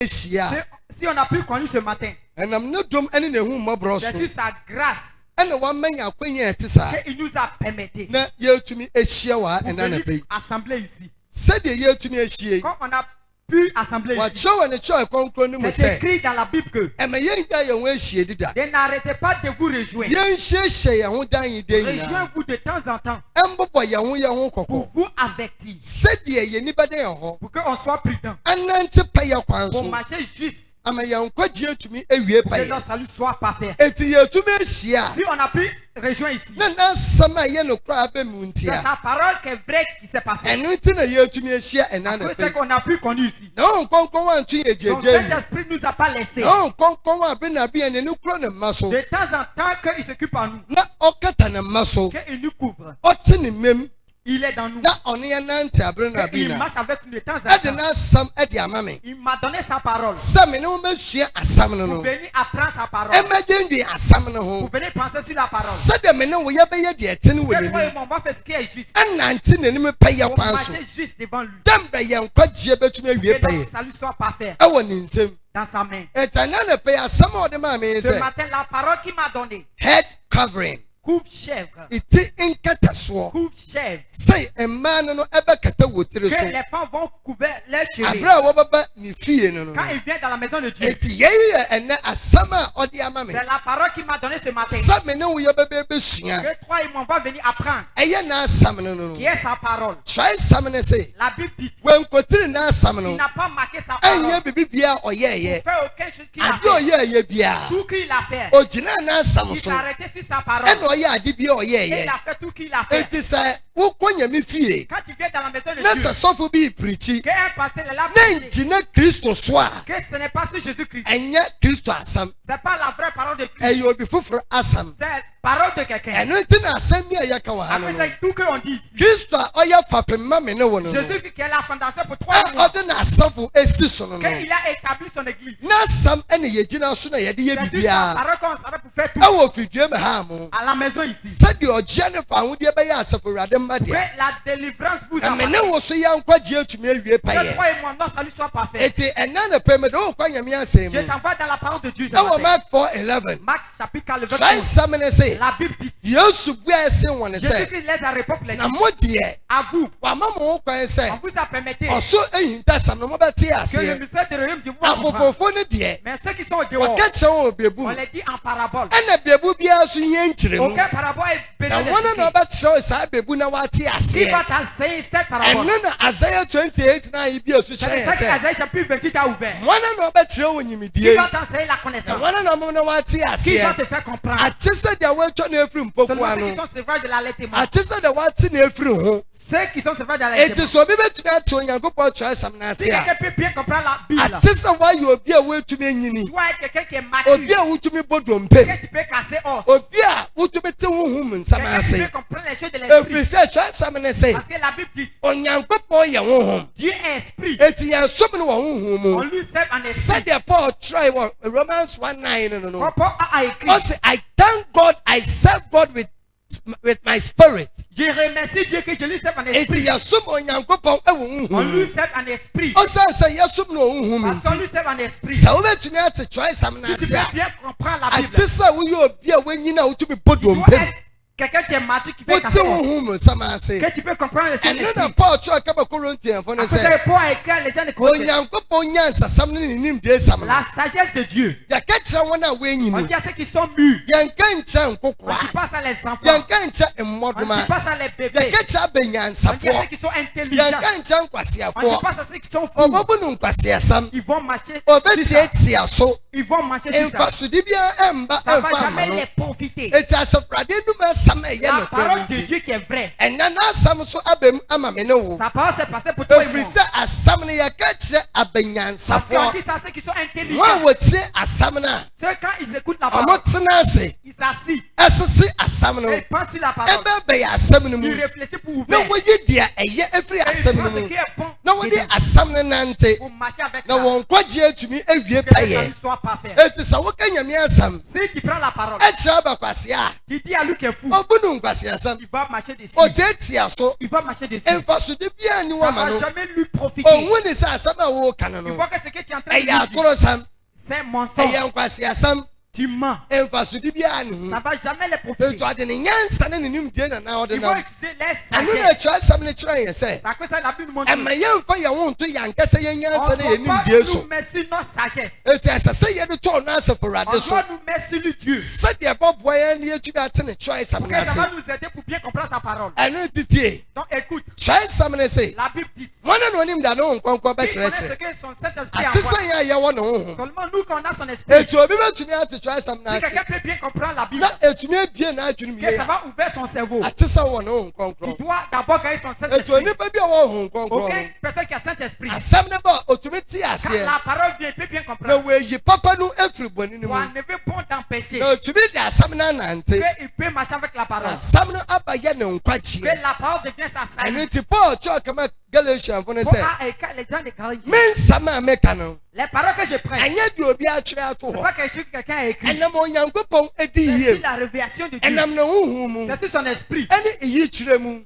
Si on a pu connu ce matin, c'est sur sa grâce qu'il nous a permis de assembler ici. Comme on a pu assembler ici, c'est écrit dans la Bible que ne n'arrêtez pas de vous rejoindre. Rejoignez-vous de temps en temps pour vous avertir, pour qu'on soit prudent, pour marcher juste. Que notre salut soit parfait. Si on a pu rejoindre ici, c'est sa parole qui est vraie qui s'est passée. C'est ce qu'on a pu connaître ici. Son Saint-Esprit ne nous a pas laissé. De temps en temps qu'il s'occupe en nous, qu'il nous couvre. Il est dans nous. Il marche avec nous de temps en temps. Il m'a donné sa parole. Pour venir apprendre sa parole. Pour venir penser sur la parole. On va faire ce qui est juste. On va marcher juste devant lui. Que notre salut soit parfait. Dans sa main. Ce matin, la parole qu'il m'a donnée. Head covering. Couvre-chèvre. Couvre-chèvre. Que les femmes vont couvrir leurs cheveux. Quand ils viennent dans la maison de Dieu. C'est la parole qu'il m'a donnée ce matin. Que toi et moi on va venir apprendre. Qui est sa parole. La Bible dit. Il n'a pas marqué sa parole. Il ne fait aucune chose qu'il a fait. Tout qu'il a fait. Il s'est arrêté sur sa parole. Et il a fait tout qu'il a fait. Quand tu viens dans la maison de Dieu, qu'un pasteur est là pour dire que ce n'est pas sur Jésus-Christ. C'est pas la vraie parole de Christ. C'est la parole de quelqu'un. Après c'est tout que l'on dit ici. Jésus qui est la fondation pour toi et moi. Qu'il a établi son église. C'est sur sa parole qu'on s'arrête pour faire tout. À la maison ici. Que la délivrance vous appartient. Que toi et moi, notre salut soit parfait. Je t'envoie dans la parole de Dieu. Marc chapitre 4, verset 11. La Bible dit. Jésus-Christ les a répondu. À vous. On vous a permis que le mystère de royaume de vous. Mais ceux qui sont au dehors, on les dit en parabole. Aucun parabole est besoin d'expliquer. Il va t'enseigner cette parabole. C'est ça qu'Asaïe chapitre 28 a ouvert. Il va t'enseigner la connaissance. Qui va te faire comprendre. Seulement ceux qui sont sauvages de l'allaitement. Ceux qui sont sauvages de l'allaitement. Si quelqu'un peut bien comprendre la Bible. Toi quelqu'un qui est mature. Quelqu'un qui peut casser os. Quelqu'un qui peut comprendre les choses de l'esprit. Parce que la Bible dit. Dieu est esprit. On lui sert en esprit. Paul tried Romans 1:9. Paul a écrit. I thank God I serve God with my spirit. Je remercie Dieu que je lui sers en esprit. On lui sert en esprit. Parce qu'on lui sert en esprit. Si tu veux bien comprendre la Bible. Tu dois être quelqu'un qui est mature qui peut casser. Que tu peux comprendre les choses de l'esprit. Après Paul a écrit les gens de Corinthiens. La sagesse de Dieu. On dit à ceux qui sont mûrs. On dit pas à les enfants. On dit pas à les bébés. On dit à ceux qui sont intelligents. On dit pas à ceux qui sont fous. Ils vont marcher sur ça. Ils vont marcher sur ça. Ça ne va jamais les profiter. La parole de Dieu qui est vraie. Sa parole s'est passée pour toi et moi. Parce qu'on dit ça à ceux qui sont intelligents. Ceux quand ils écoutent la parole, ils s'assit. Il pense sur la parole. Il réfléchit pour ouvrir. Et ce qui est bon. Pour marcher avec ça. Que le soit parfait. Si tu prends la parole, tu dis à lui qu'il est fou. Il va marcher dessus. Il va marcher dessus. Ça ne va jamais lui profiter. Il voit que ce que tu es en train de dire, c'est mensonge. Tu mens. Ça ne va jamais les profiter. Ils vont utiliser les sagesses. C'est à cause de la Bible nous montre. On ne peut pas nous mettre sur notre sagesse. On doit nous mettre sur le Dieu. Pour que ça va nous aider pour bien comprendre sa parole. Donc écoute. La Bible dit. Il connaît ce que son Saint-Esprit a. Seulement nous qu'on a son esprit. Si quelqu'un peut bien comprendre la Bible, que ça va ouvrir son cerveau. Tu dois d'abord gagner son Saint-Esprit. Aucune personne qui a Saint-Esprit, quand la parole vient, il peut bien comprendre. Pour enlever bon d'empêcher. Il peut marcher avec la parole. Que la parole devienne sa salle. Galatians, les paroles que je prends, c'est pas que quelqu'un a écrit. C'est la révélation de Dieu. C'est son esprit.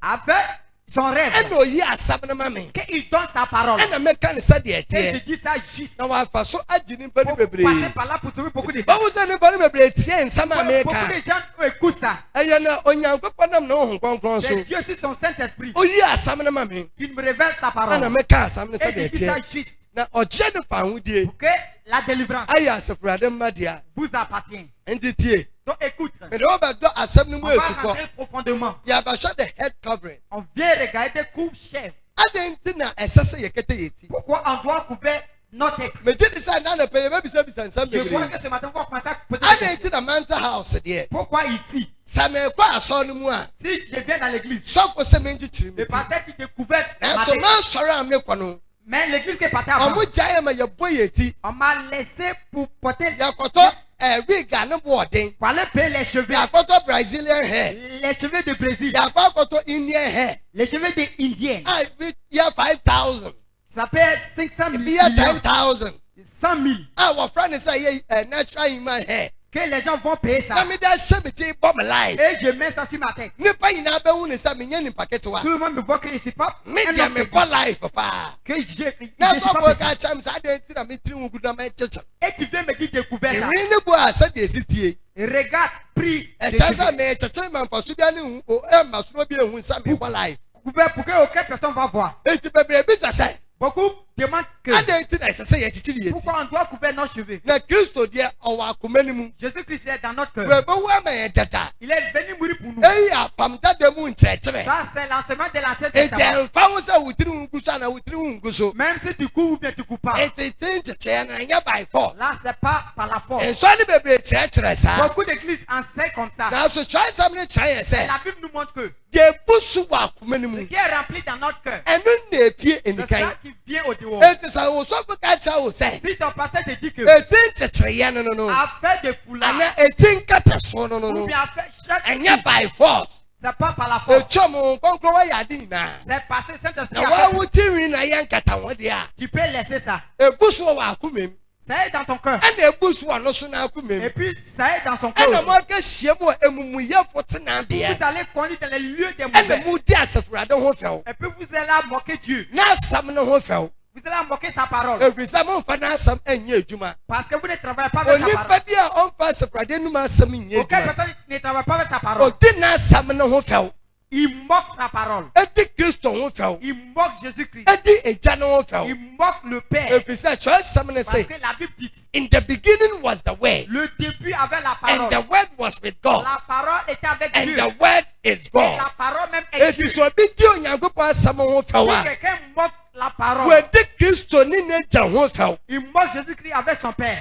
Avec son rêve. Qu'il donne sa parole. Et je dis ça juste. Pour passer par là pour trouver beaucoup de gens. Beaucoup de gens écoutent ça. C'est Dieu aussi son Saint-Esprit. Il me révèle sa parole. Et je dis ça juste. Pour que la délivrance vous appartient. Donc écoute, on va rentrer profondément. On vient regarder coupe-chef. Pourquoi on doit couvrir notre tête? Je crois que ce matin on va commencer à poser des questions. Pourquoi ici? Si je viens dans l'église, le pasteur qui découvert ma tête. Mais l'église qui est partie avant, on m'a laissé pour porter pour aller payer les cheveux. Les cheveux de Brésil. Les cheveux des Indiens. Ça paye 500 000. 100 000. Que les gens vont payer ça. Et je mets ça sur ma tête. Tout le monde me voit que je ne suis pas que je suis pas. Et tu viens me dire découvert ça. Regarde, prie. Couvert pour que aucune personne va voir. Beaucoup demandent que pourquoi on doit couvrir nos cheveux. Jésus-Christ est dans notre cœur. Il est venu mourir pour nous. Ça c'est l'enseignement de l'Ancien Testament. Même si tu cours ou bien tu cours pas. Là c'est pas par la force. Beaucoup d'églises enseignent comme ça. La Bible nous montre que ce qui est rempli dans notre cœur, c'est ça qui vient au dehors. Si ton pasteur te dit que a fait des foulards ou bien a fait chaque chose, c'est pas par la force. C'est parce que Saint-Esprit tu peux laisser ça. Ça est dans ton cœur. Et puis ça est dans son cœur. Vous allez conduire dans les lieux des mauvais. Et puis vous allez moquer Dieu. Vous allez moquer sa parole. Parce que vous ne travaillez pas avec sa parole. Aucune personne ne travaille pas avec sa parole. Il moque sa parole. Il moque Jésus-Christ. Il moque le Père. Parce que la Bible dit, in the beginning was the word. Le début avait la parole. And the word was with God. La parole était avec And Dieu. the word is God. Et la parole même est Dieu. Si quelqu'un moque la parole, il moque Jésus-Christ avec son Père. Et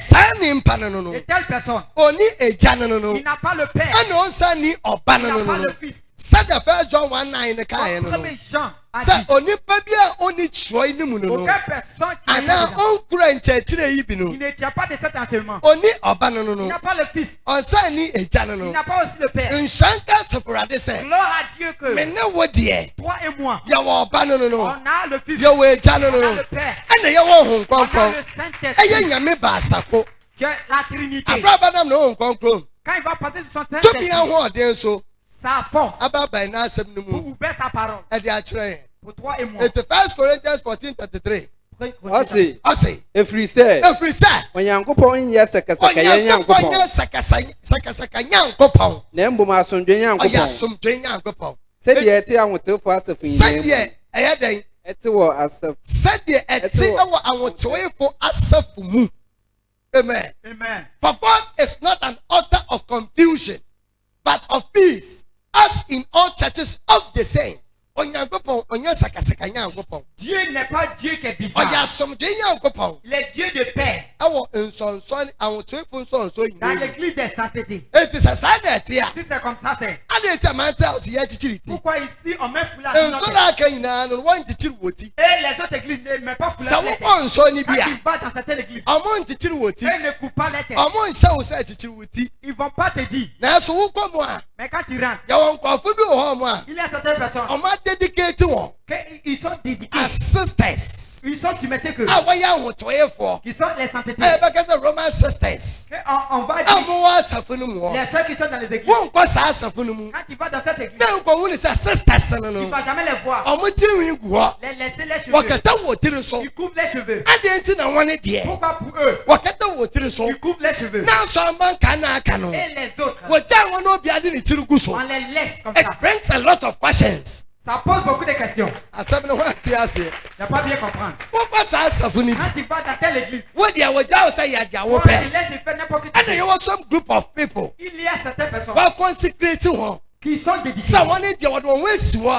telle personne, il n'a pas le Père. Il n'a pas le Fils. Said the first John 1:9 the kind. Say only pabia only choy ni muno. And now on French ibino. Il ne tient pas de cet enseignement. Only Obanono. Il n'a pas le fils. On sait ni et Janono. Il n'a pas aussi le père. Un chanka separate say. Gloire à Dieu que. Mais non what dear. Toi et moi. Yawa Obanono. On a le fils. Yawa Janono. On a le père. And yawa Hong Kong. On a le Saint-Esprit. Aya nyame ba sako. Que la Trinité. Abraham no Hong Kong. Quand il va passer sur son To be an ho den so. Sa force. Ababa na asem no mu. Pour ouvrir sa parole. E dey akire. Pour toi et moi. It's 1 Corinthians 14:33. Ase. Every say. Onyankopon nyɛ sakasaka yɛ Nyankopon. Onyankopon sakasaka Nyankopon. Na mbom asomdwe Nyankopon. Oya asomdwe Nyankopon. Sɛdeɛ ɛte ahotewfo asafo nyinaa. Sɛdeɛ ɛyɛ den. Ɛte wɔ asafo. Sɛdeɛ ɛte wɔ ahotewfo asafo mu. Amen. Amen. For God is not an author of confusion, but of peace, as in all churches of the saints. Onyankopon onya sakasaka Nyankopon. Dieu n'est pas Dieu qui est bizarre. Oya asomdwe Nyankopon. Il est Dieu de paix. Awo nsonson ahotewfo nsonson Dans nyina. l'église des saintetés. It is a sign Si c'est comme ça, c'est. Ale ti amanta o si ye chichiriti. Pourquoi ici on met foulard sur notre Nso la kan nyina no won chichiri woti. et les autres églises ne mettent pas foulard Sa sur les wo têtes. nso ni Quand bia. tu vas dans certaines églises, Omo chichiri woti. eux ne coupent pas les têtes. Omo nsa o sa chichiri woti. Ils vont pas te dire. Na so wo komo a. Mais quand tu rentres, Ya won kwafo bi wo ho mo a. il y a certaines personnes Omo dedicate won qu'ils sont dédiés. as sisters. Ils sont soumettés que. Ah wa ya hotoyefo. Qui sont les saintetés. Eh ba ka say Roman sisters. Et on va dire Omo wa asafo no mu. les sœurs qui sont dans les églises. Won ko sa asafo no mu. Quand tu vas dans cette église, Na nko wu ni say sisters no tu no. ne vas jamais les voir. Omo tirinwi gu ho. Les laisser les cheveux. Wakata wo tiri so. Ils couvrent les cheveux. Ade nti na won die. Pourquoi pour eux, Wakata wo tiri so. ils couvrent les cheveux. Na so man kana aka no. Et les autres, Waja won obi ade ni tiri gu so. on les laisse comme It ça. brings a lot of questions. Ça pose beaucoup de questions. Asem no wa ti ase. Il n'y a pas bien comprendre. Wo kwa sa asafo ni bi. Quand tu vas dans telle église, Wo dia waja o say ya dia wo quand tu pe. laisses de faire n'importe And qui, there was some group of people il y a certaines personnes who consecrate ho. qui sont dédiées. Sa won dia wo don we si wo.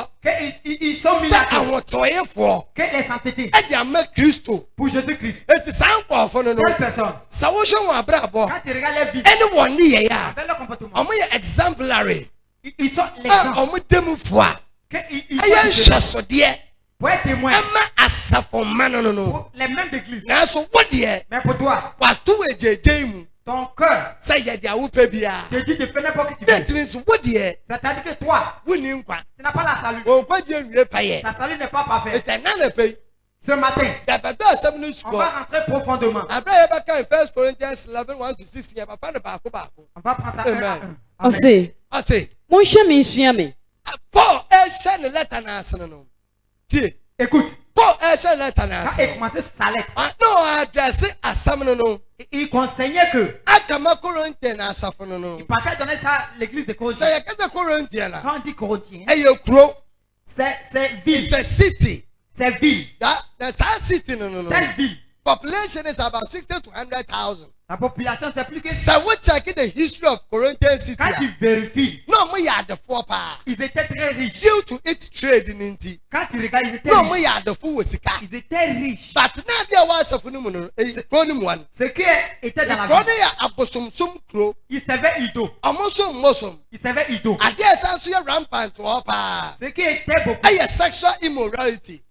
Ils sont mis Sa là ahotoyefo. que les saintetés E dia ma Kristo. pour Jésus-Christ. Eti san kwafo no no. Telle personne, Sa wo hwe won abrabo. quand tu regardes les vies, Anyone ni ye ya. avec leur comportement, Omo ye exemplary. ils sont les Ah gens. omo demu foa. Ils Aye sont nhwesode. pour être témoin Emma asafo man no. pour les mêmes églises. Na so wo de Mais pour toi, watu ejeje mu. ton cœur Say ye dia wo pe bia. te dit de faire n'importe qui tu That veux. means wo de C'est-à-dire que toi, woni nkwa. tu n'as pas la salut. Wo kwa je nwie paye. Ta salut n'est pas parfait. It's another pay. Ce matin, Da ba do asem no on score. va rentrer profondément. Abra ye ba kan 1 Corinthians 11:1-16 ye ba fa na ba ko ba ko. On va prendre ça Amen. un à un. O Amen. se, I say, monhwɛ me nsua me. Paul share the letter na asene no. Tie. Écoute, Paul share letter na quand il asene. commençait sa lettre, No address asam no. il conseillait que Akama Corinthian asafo no. il partait donner ça à l'église de Say Corinthiens. ye ka Corinthian la. Quand on dit Corinthiens, E ye kuro. c'est It's ville. a city. C'est ville. That city no. Telle ville. Population is about 60 to 100,000. La population, c'est plus que ça. So we check the history of Corinthian city. Quand tu vérifies, No mo ya the four pa. ils étaient très riches. Due to its trade in inti. Quand tu regardes, ils étaient No mo riches. ya the fool sika. Ils étaient riches. But now there was a phenomenon. Kro ni mu an. Ce qui était dans la Kro ville, ni ya abosomsom kro. ils servaient Ido. Amosom mosom. Ils servaient Ido. Ade sanso ya rampant wo pa. Ce qui était beaucoup. Aye sexual immorality.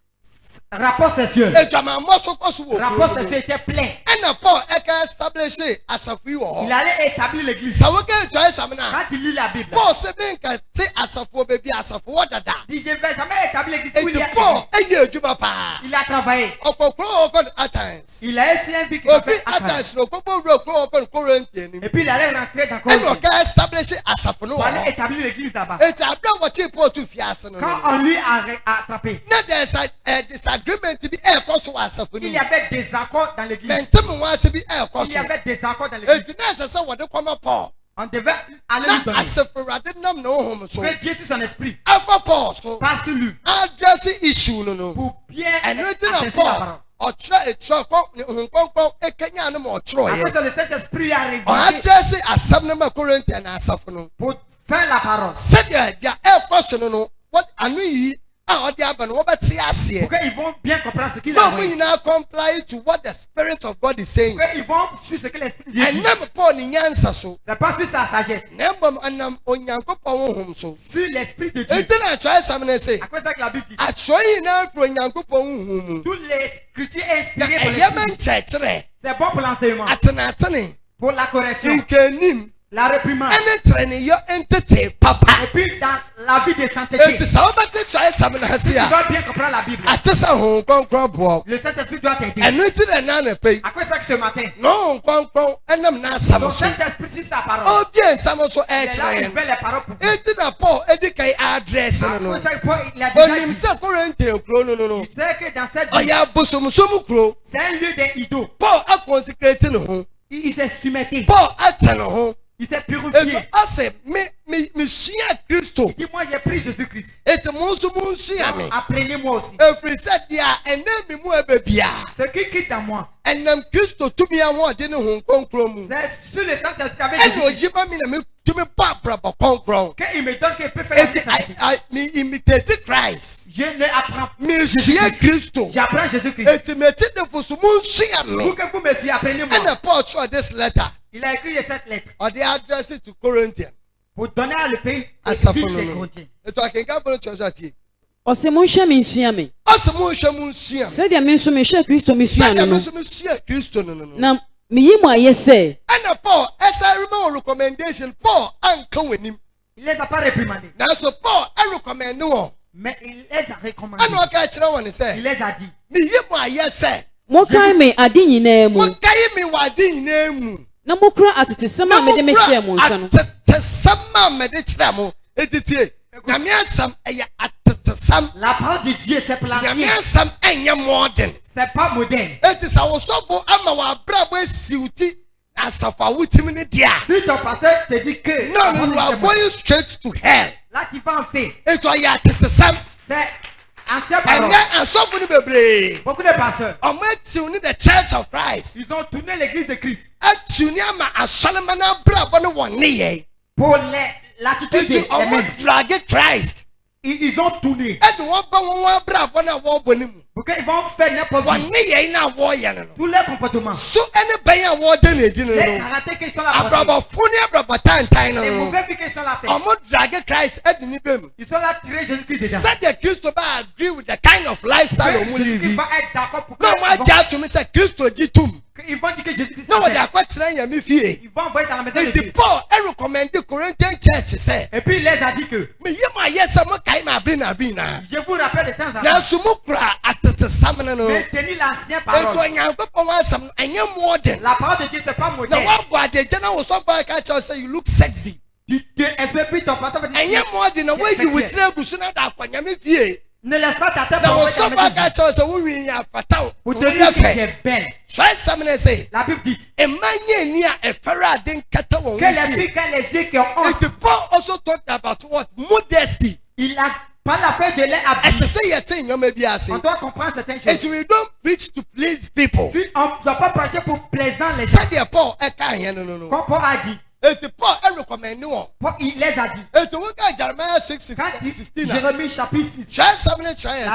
Rapport sexuel. Ejama moso koso wo. Rapport sexuel était plein. And Paul eka establish asafu wo. Il allait établir l'église. Sa we get joy samna. Quand tu lis la Bible, Paul se ben ka te asafu baby asafu wadada. il dit je ne vais jamais établir l'église où il y Eti a Paul église. eye adwuma pa. Il a travaillé. Okokro open Athens. Il a essayé un vie qui Ofi s'appelle Athens. Athens no kobo okro open Corinthian ni. Et puis il allait rentrer dans And Corinthiens oka establish asafu no. pour aller établir l'église là-bas. Eti abra what Paul to fiase no. Quand on lui a attrapé, Na there's a disagreement bi e koso asafu il ni. y avait des accords dans l'église. Mentem wase bi e Il koso. y avait des accords dans l'église. Eti na sese wode kwama Paul. On devait aller Na lui donner. asafu rade nam no hom so. Que Dieu sur son esprit Afa Paul so. passe sur lui Address issue no. pour bien And written of apprécier la Paul. parole. Ọtwerɛ etwerɛ kɔ nkonkron ekenya no ma ɔtwerɛ Après yɛ. ça, le Saint-Esprit est arrivé Ɔadrɛse asɛm no ma Corinthian asafo no. pour faire la parole. Sɛdeɛ deɛ ɛkɔ so no no, what ano yi a ils vont bien comprendre ce qu'il a envoyé. Comply to what the Spirit of God is saying. Ils vont sur ce que l'Esprit dit. C'est pas sur sa sagesse. Sur l'Esprit de Dieu. À quoi ça que la Bible dit? Toutes les Scriptures inspirées. C'est bon pour l'enseignement. Pour la correction. La réprimande. Et puis dans la vie de sainteté. Tu dois bien comprendre la Bible. Le Saint-Esprit doit t'aider. À quoi ça que ce matin? Son Saint-Esprit sur sa parole. Il est là où il fait les paroles pour vous. À quoi ça que Paul il a déjà dit? Il sait que dans cette vie, c'est un lieu d'idoles. Il s'est soumetté. Il s'est purifié. Il dit, moi j'ai pris Jésus-Christ. Apprenez-moi aussi. Ce qui quitte à moi. C'est sur le Saint-Esprit avec Jésus. Qu'il me donne qu'il peut faire je ne apprends Jésus-Christ. J'apprends Jésus-Christ. Pour que vous me suivez, apprenez-moi. Il a écrit cette lettre. Pour donner à le pays des Corinthiens. Ose mo hwe me nsua me. Se dia me nso me hwe Kristo me sua no. Na me yi mo ayese. And Paul, as I remember recommendation, Paul anka wenim. Il les a pas réprimandés. Na so Paul a recommend no. Mais il les a recommandés. And ka kire won say. Il les a dit. Me yi mo ayese. Mo kai me ade nyina mu. Mo kai me wade nyina mu. Na mo kura atete me de me hye mo nso no. Atete sama me de kire mo. Etitie. Na me asam eya atete sam. La parole de Dieu c'est planté. Na me asam enya modern. C'est pas moderne. Eti sa wo sofo ama wa brabo asiuti asafa wutimi ne dia. Si ton pasteur te dit que no, you are going straight to hell. Là tu vas en fait. Eti o ya atete sam. C'est ancien parole. Beaucoup de pasteurs. The Church of Christ. Ils ont tourné l'église de Christ. Pour l'attitude de Christ. Ils ont tourné. Pour qu'ils vont faire n'importe quoi. Tous les comportements. Les karatés qui sont là. Les mauvais filles qui sont là. Ils sont là tirer Jésus-Christ dedans. Jésus-Christ va être d'accord pour que ils vont dire que Jésus-Christ ils vont envoyer dans la maison de Dieu. Et puis il les a dit que je vous rappelle de temps en temps. Mais tenez l'ancien parole. La parole de Dieu c'est pas moderne. Et puis ton pasteur va dire ne laisse pas ta tête pour te dire que tu es belle. La Bible dit que les filles ont les yeux qui ont honte. Il a pas la feuille de lait habillée. On doit comprendre certaines choses. Si on ne doit pas prêcher pour plaisir les gens. Comme Paul a dit. Il les a dit. Jérémie chapitre 6. La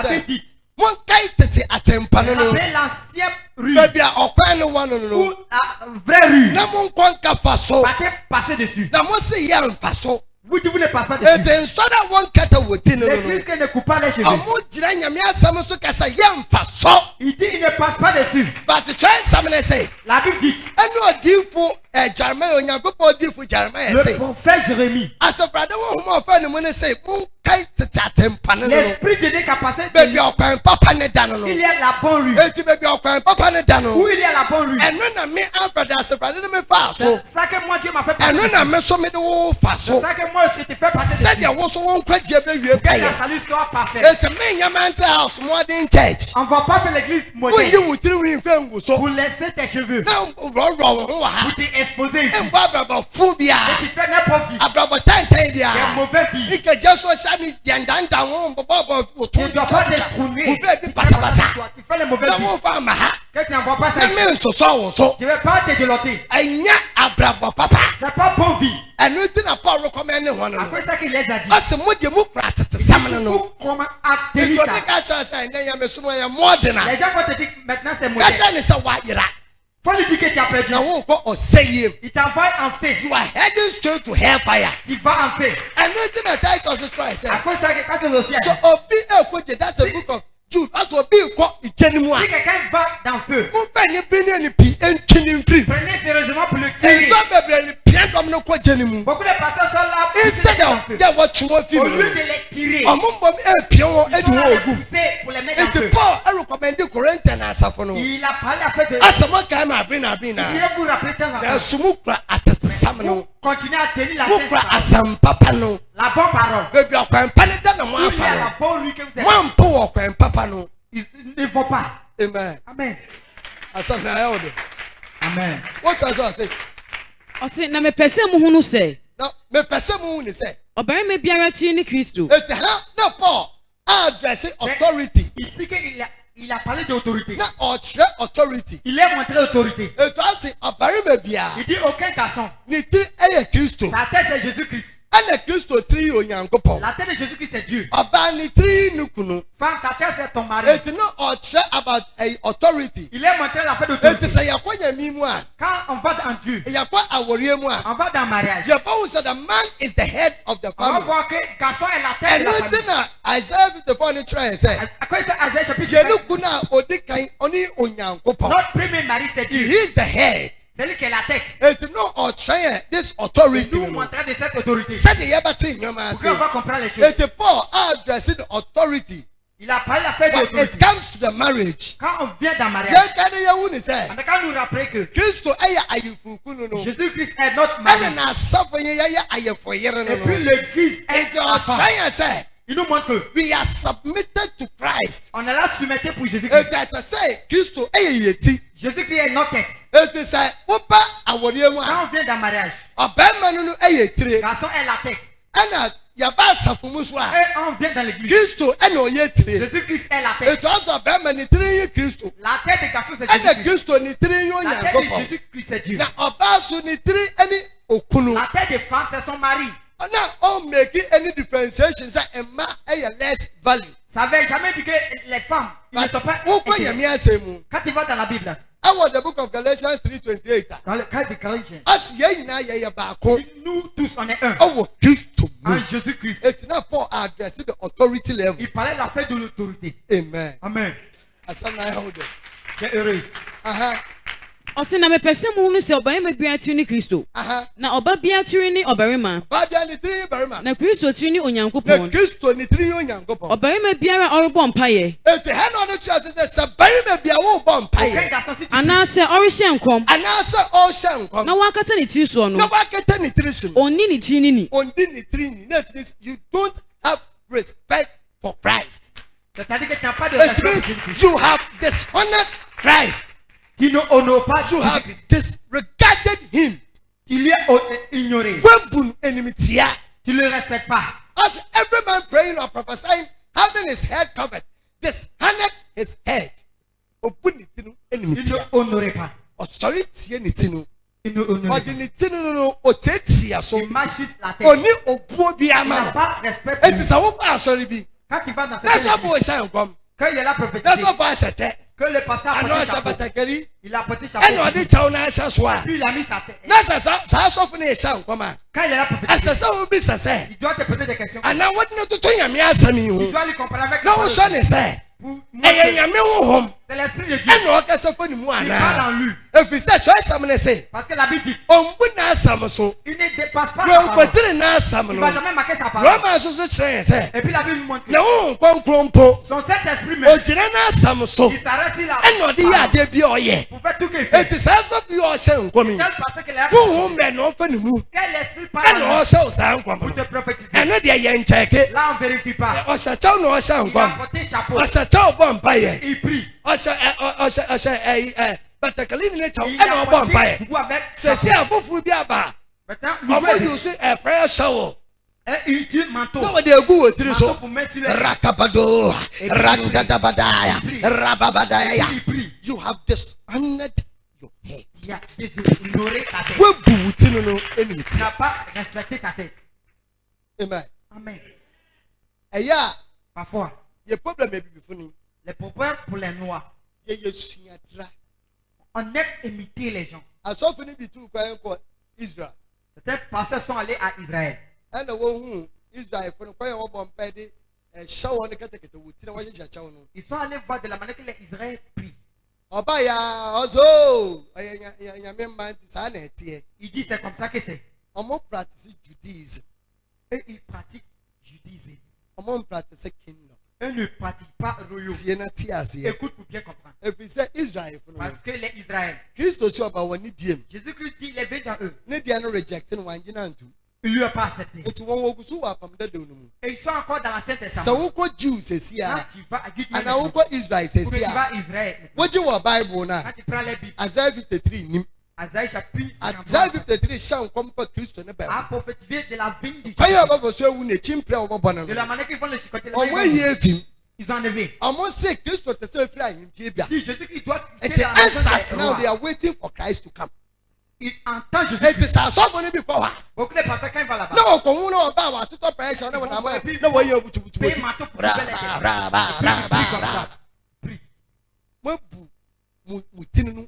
Bible dit. Rappelez l'ancienne rue. Ou la vraie rue. Passez dessus. Vous dites vous ne passez pas dessus. L'église qui ne coupe pas les cheveux. Il dit il ne passe pas dessus. La Bible dit. Le prophète Jérémie. L'esprit de Dieu qui a passé. Il y a la bonne rue. Où il y a la bonne rue. C'est ça que moi Dieu m'a fait passer. C'est ça que moi je t'ai fait passer. Que la salut soit parfait. On ne va pas faire l'église moderne. Pour laisser tes cheveux. Pour t'exposer ici. Et tu fais n'importe qui. Tu es mauvais vie. Tu ne dois pas détrôner. Tu fais les mauvais vies. Que tu n'envoies pas ça ici. Je ne vais pas te déloter. C'est pas bon vie. And nothing Paul recommended one. Après ça qu'il les a dit. As a mode mukrat to summon no. Comment acter ça? Les gens vont te dire maintenant c'est moderne. Faut lui dire que tu as perdu. Il t'envoie en feu. You are heading straight to hellfire. Tu vas en feu. And nothing that Titus tries. À cause ça que Titus aussi. So obi e that's a book of Jude. That's what be called Ijenimwa. Si quelqu'un va dans le feu. Prenez sérieusement pour le tirer. Beaucoup de personnes sont là pour instead of they watching one film. Au lieu de les tirer. Pour les mettre en feu. Paul a recommendé Corinthians as a phono. Il a parlé à fait de. As someone came a bring. Il vous rappeler temps en temps. Sumukra atata samno. Continuez à tenir la Mukra asam papa no. La bonne parole. Baby okwan paneda na mo afa. La bonne lui que vous êtes. Mo mpo okwan papa no. Ils ne vont pas. Amen. Amen. Asam na ya ode. Amen. What does I say? I say na me pese mu hunu say. No, me pese mu hunu say. Obere me biara chi ni Kristo. Et na Paul adresse authority. Ici il a parlé d'autorité. Na authority. Il a montré autorité. Et toi c'est obere me bia. Il dit aucun garçon. Ni tri eye Kristo. Sa tête c'est Jésus-Christ. And Christo tri onyankopon. La tête de Jésus-Christ c'est Dieu. Oba ni tri nukunu. Femme, ta tête c'est ton mari. It's not about authority. Il est montré la fait d'autorité. It is yakonya mi mu a. Quand on va dans Dieu. Yakwa aworie mu a. On va dans mariage. The Bible said the man is the head of the family. On va voir que garçon est la tête de la famille. And Isaiah 54 try say. À cause de Isaiah chapitre 5. Yenukuna odikan oni onyankopon. Notre premier mari c'est Dieu. He is the head. C'est lui qui est la tête. It's not this authority. Nous montrer de cette autorité. Said the yabati nyoma say. On va comprendre les choses. It's Paul addressing the authority. Il a parlé la fait d'autorité. It comes to the marriage. Quand on vient dans mariage. And quand nous rappelons que Jésus-Christ est notre mari. Et puis l'Église est notre femme. Il nous montre que we are submitted to Christ. On est là soumetté pour Jésus-Christ. Jésus-Christ est notre tête. Quand on vient dans mariage, garçon est la tête. Et on vient dans l'église. Jésus-Christ est la tête. La tête des garçons c'est Jésus-Christ. La tête de Jésus-Christ c'est Dieu. La tête des femmes c'est son mari. Now, making any differentiation, less value. Ça veut jamais dire que les femmes ils ne sont pas. Quand tu vas dans la Bible. I want the book of Galatians 3:28. Dans le cas de Galatians. Nous tous on est un. Oh, Christo. En Jésus-Christ. It's not for addressing the authority level. Il parlait la fête de l'autorité. Amen. Amen. J'ai heureuse. Ose na me pese mu nu se obarima bia tiri ni Kristo. Na oba bia tiri ni obarima. Ba bia ni tiri barima. Na Kristo tiri ni Onyankopon. Na Kristo ni tiri Onyankopon. Obarima biara orebo mpaye. Eti he no tu ase se barima bia wo bo mpaye. Ana se orihye nkom. Ana se o hye nkom. Na wakata ni tiri so no. Na wakata ni tiri so. Onni ni tiri ni. Onni ni tiri ni. That means you don't have respect for Christ. C'est-à-dire que tu n'as pas de respect. You have dishonored Christ. Tu ne honores pas you have disregarded him. Tu lui as ignoré. Tu ne le respectes pas. As every man praying or prophesying, having his head covered, dishonored his head. Tu ne honorais pas. Oh, sorry, tu ne honorais pas. Il marche juste la tête. Il n'a pas respect. Quand tu vas dans cette église, quand il est là prophétiser, que le pasteur a porté chapeau. Il a porté chapeau. Puis il a mis sa tête. Quand il est là prophétiser, il doit te poser des questions. Il doit lui comparer avec le c'est l'esprit de Dieu. Il parle en lui. Parce que la Bible dit il ne dépasse pas sa parole. Il ne va jamais marquer sa parole. Et puis la Bible montre que son Saint-Esprit même il s'arrête sur la parole pour faire tout qu'il fait. Quel parce qu'il est quel esprit parle pour te prophétiser. Là on ne vérifie pas. Il a porté chapeau. Il prie. You have dishonored your head. Tu as déshonoré ta tête. Tu n'as pas respecté ta tête. Amen. Amen. Parfois, les problèmes pour les noirs. On aime imiter les gens. Certains pasteurs sont allés à Israël. Ils sont allés voir de la manière que les Israéliens prient. Il dit c'est comme ça que c'est. Et ils pratiquent judaïsme. Eux ne pratiquent pas royaume. Écoute pour bien comprendre. Parce que les Israéliens, Jésus-Christ dit il est venu dans eux. Il lui a pas accepté. Et ils sont encore dans l'Ancien Testament. Quand tu vas à Israël, quand tu prends les Bibles, Asaïe chapitre 53 a prophétisé de la vigne du Jésus. De la manière qu'ils vont le chicoter, ils ont enlevé. Si Jésus-Christ doit quitter la maison des rois, il entend Jésus-Christ. Beaucoup de pasteurs quand ils vont là-bas,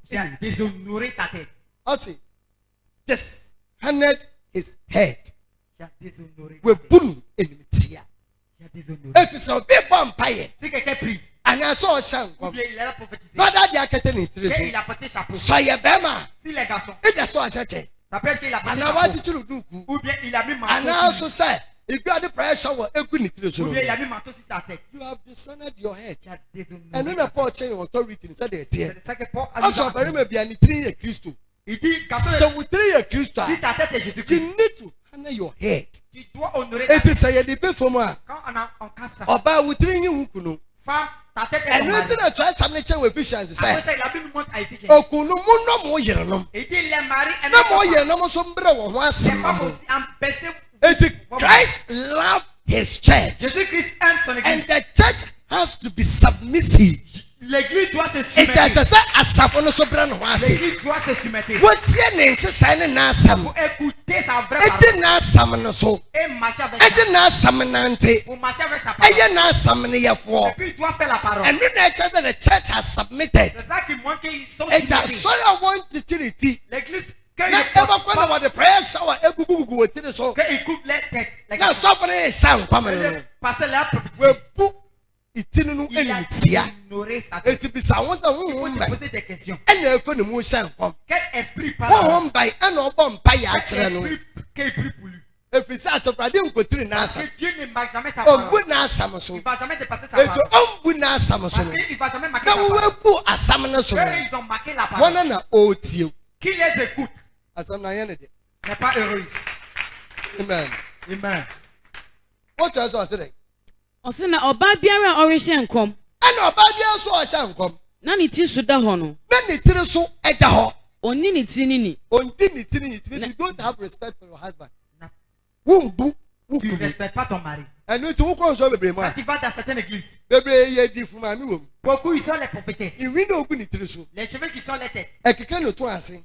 tu as déshonoré ta tête. Just handed his head. Tu as déshonoré We boom in tia. Tu as déshonoré. It is a big vampire. Si quelqu'un prie, And I saw a shank. ou bien il a prophétisé, Not that they are getting it. et il a porté chapeau. So you bema. Si les garçons, It just saw a shank. ça peut être qu'il a porté And I want chapeau. you to do. Ou bien il a mis And manteau. I also say, if you are the prayer shower, Ou bien il a mis manteau sur ta tête. you have dishonored your head. Tu as déshonoré. And when a Paul change your authority, he said, C'est ça que Paul a dit. also, very maybe an eternal Christ. Il dit, quand So, with 3 years Christ, si ta tête est you Jésus-Christ, need to honor your head. tu dois honorer ta It tête. is a yedi for moi. Quand on casse ça, Oba with 3 years who femme, ta tête est and ton mari. nothing I try something change with efficiency. Après Say, ça, il a mis une montre à efficience. Okunu muno mo yerenom. Il dit, les maris aiment Na mo les yerenom so mbere wo ho femmes asem. aussi empêchées. It is Christ love his church. Jésus-Christ aime son And église. the church has to be submissive. L'église doit se It is soumettre. a say asafo no so bere no ho ase. L'église doit se soumettre. Wotie ne nhyehyɛ ne n'asam. Pour écouter sa vraie Edi parole. n'asam no so. Et marcher avec sa Edi n'asam nante. Pour marcher avec sa parole. Eye n'asam ne yefo. Et puis il doit faire la parole. And when the church that the church has submitted. C'est ça qui montre qu'ils sont It's a soumis. soil one teaching. L'église, quand Na il ever kwenda wa the prayer shower egugugu wotire so. quand il coupe les têtes, les Na so bere shan kwame no. pasteur l'a prophétisé. We bu itinu no Il a enimtia. ignoré sa tête. Eti bisa won say Il faut won te mbai. poser des questions. Ena efe ne mu shan kwam. Quel esprit parle? Won mbai ena obo mpa ya Quel akere no. esprit qui prie pour lui? Efi sa asofrade nkotiri na Parce asam. que Dieu ne marque jamais sa parole. Obu na asam so. Il ne va jamais dépasser sa Eto parole. ombu na asam so Parce no. qu'il ne va jamais marquer Na sa wo parole. bu asam no so. Eux, no. ils ont marqué la parole. Wona na otie. Qui les écoute Asam na yene de. n'est pas heureux. Amen. Amen. What else was it? Ɔse na ɔbaa biara a ɔrehyɛ nkɔm Ena oba bia so o shan kwam. na ne ti so da hɔ no Na ne tiri so eda ho. ɔnni ne ti ne ni Ondi ne tiri it means you don't have respect for your husband. Na- Wumbu. Tu ne Wukubu. respectes pas ton mari. Enu ti wo kon so bebre Quand ma. tu vas dans certaines églises, Bebre ye di fuma mi wom. beaucoup ils sont les prophétesses. Iwi na ogu ne tiri so. Les cheveux qui sont les têtes, Ekeke no to ase.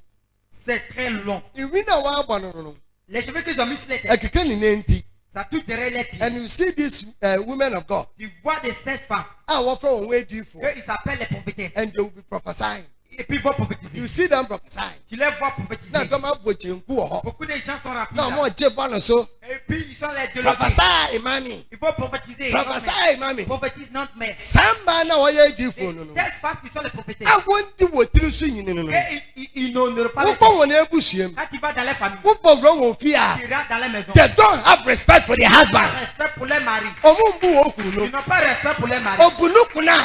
c'est très long. Iwi na wa abo no no. Les cheveux qu'ils ont mis sur les têtes, Ekeke ni nenti. ça touche derrière les pieds. And you see these women of God. Tu vois de ces femmes, Ah, what from where do you for? eux ils s'appellent les prophétesses. And they will be prophesying. Et puis ils vont You prophétiser. see them prophesying. Tu les vois Na prophétiser. doma boche nku wo ho. Beaucoup de gens sont remplis. Na là. mo je bono so. Et puis ils sont les délégués. Prophesy, mami. Il faut prophétiser. Prophesy, mami. Prophétise non mais. Samba na wo ye di fo no no. Telles femmes qui sont les prophétesses. I want to wo tiri so yin no no. Et ils n'honorent pas Wo les ko têtes. won ebusiem. Quand tu vas dans les familles, Wo bovro won fi a. tu rentres dans les maisons. They don't have respect for their husbands. Respect pour les maris. Omumbu wo kuru Ils no. n'ont pas respect pour les maris. Obunuku na.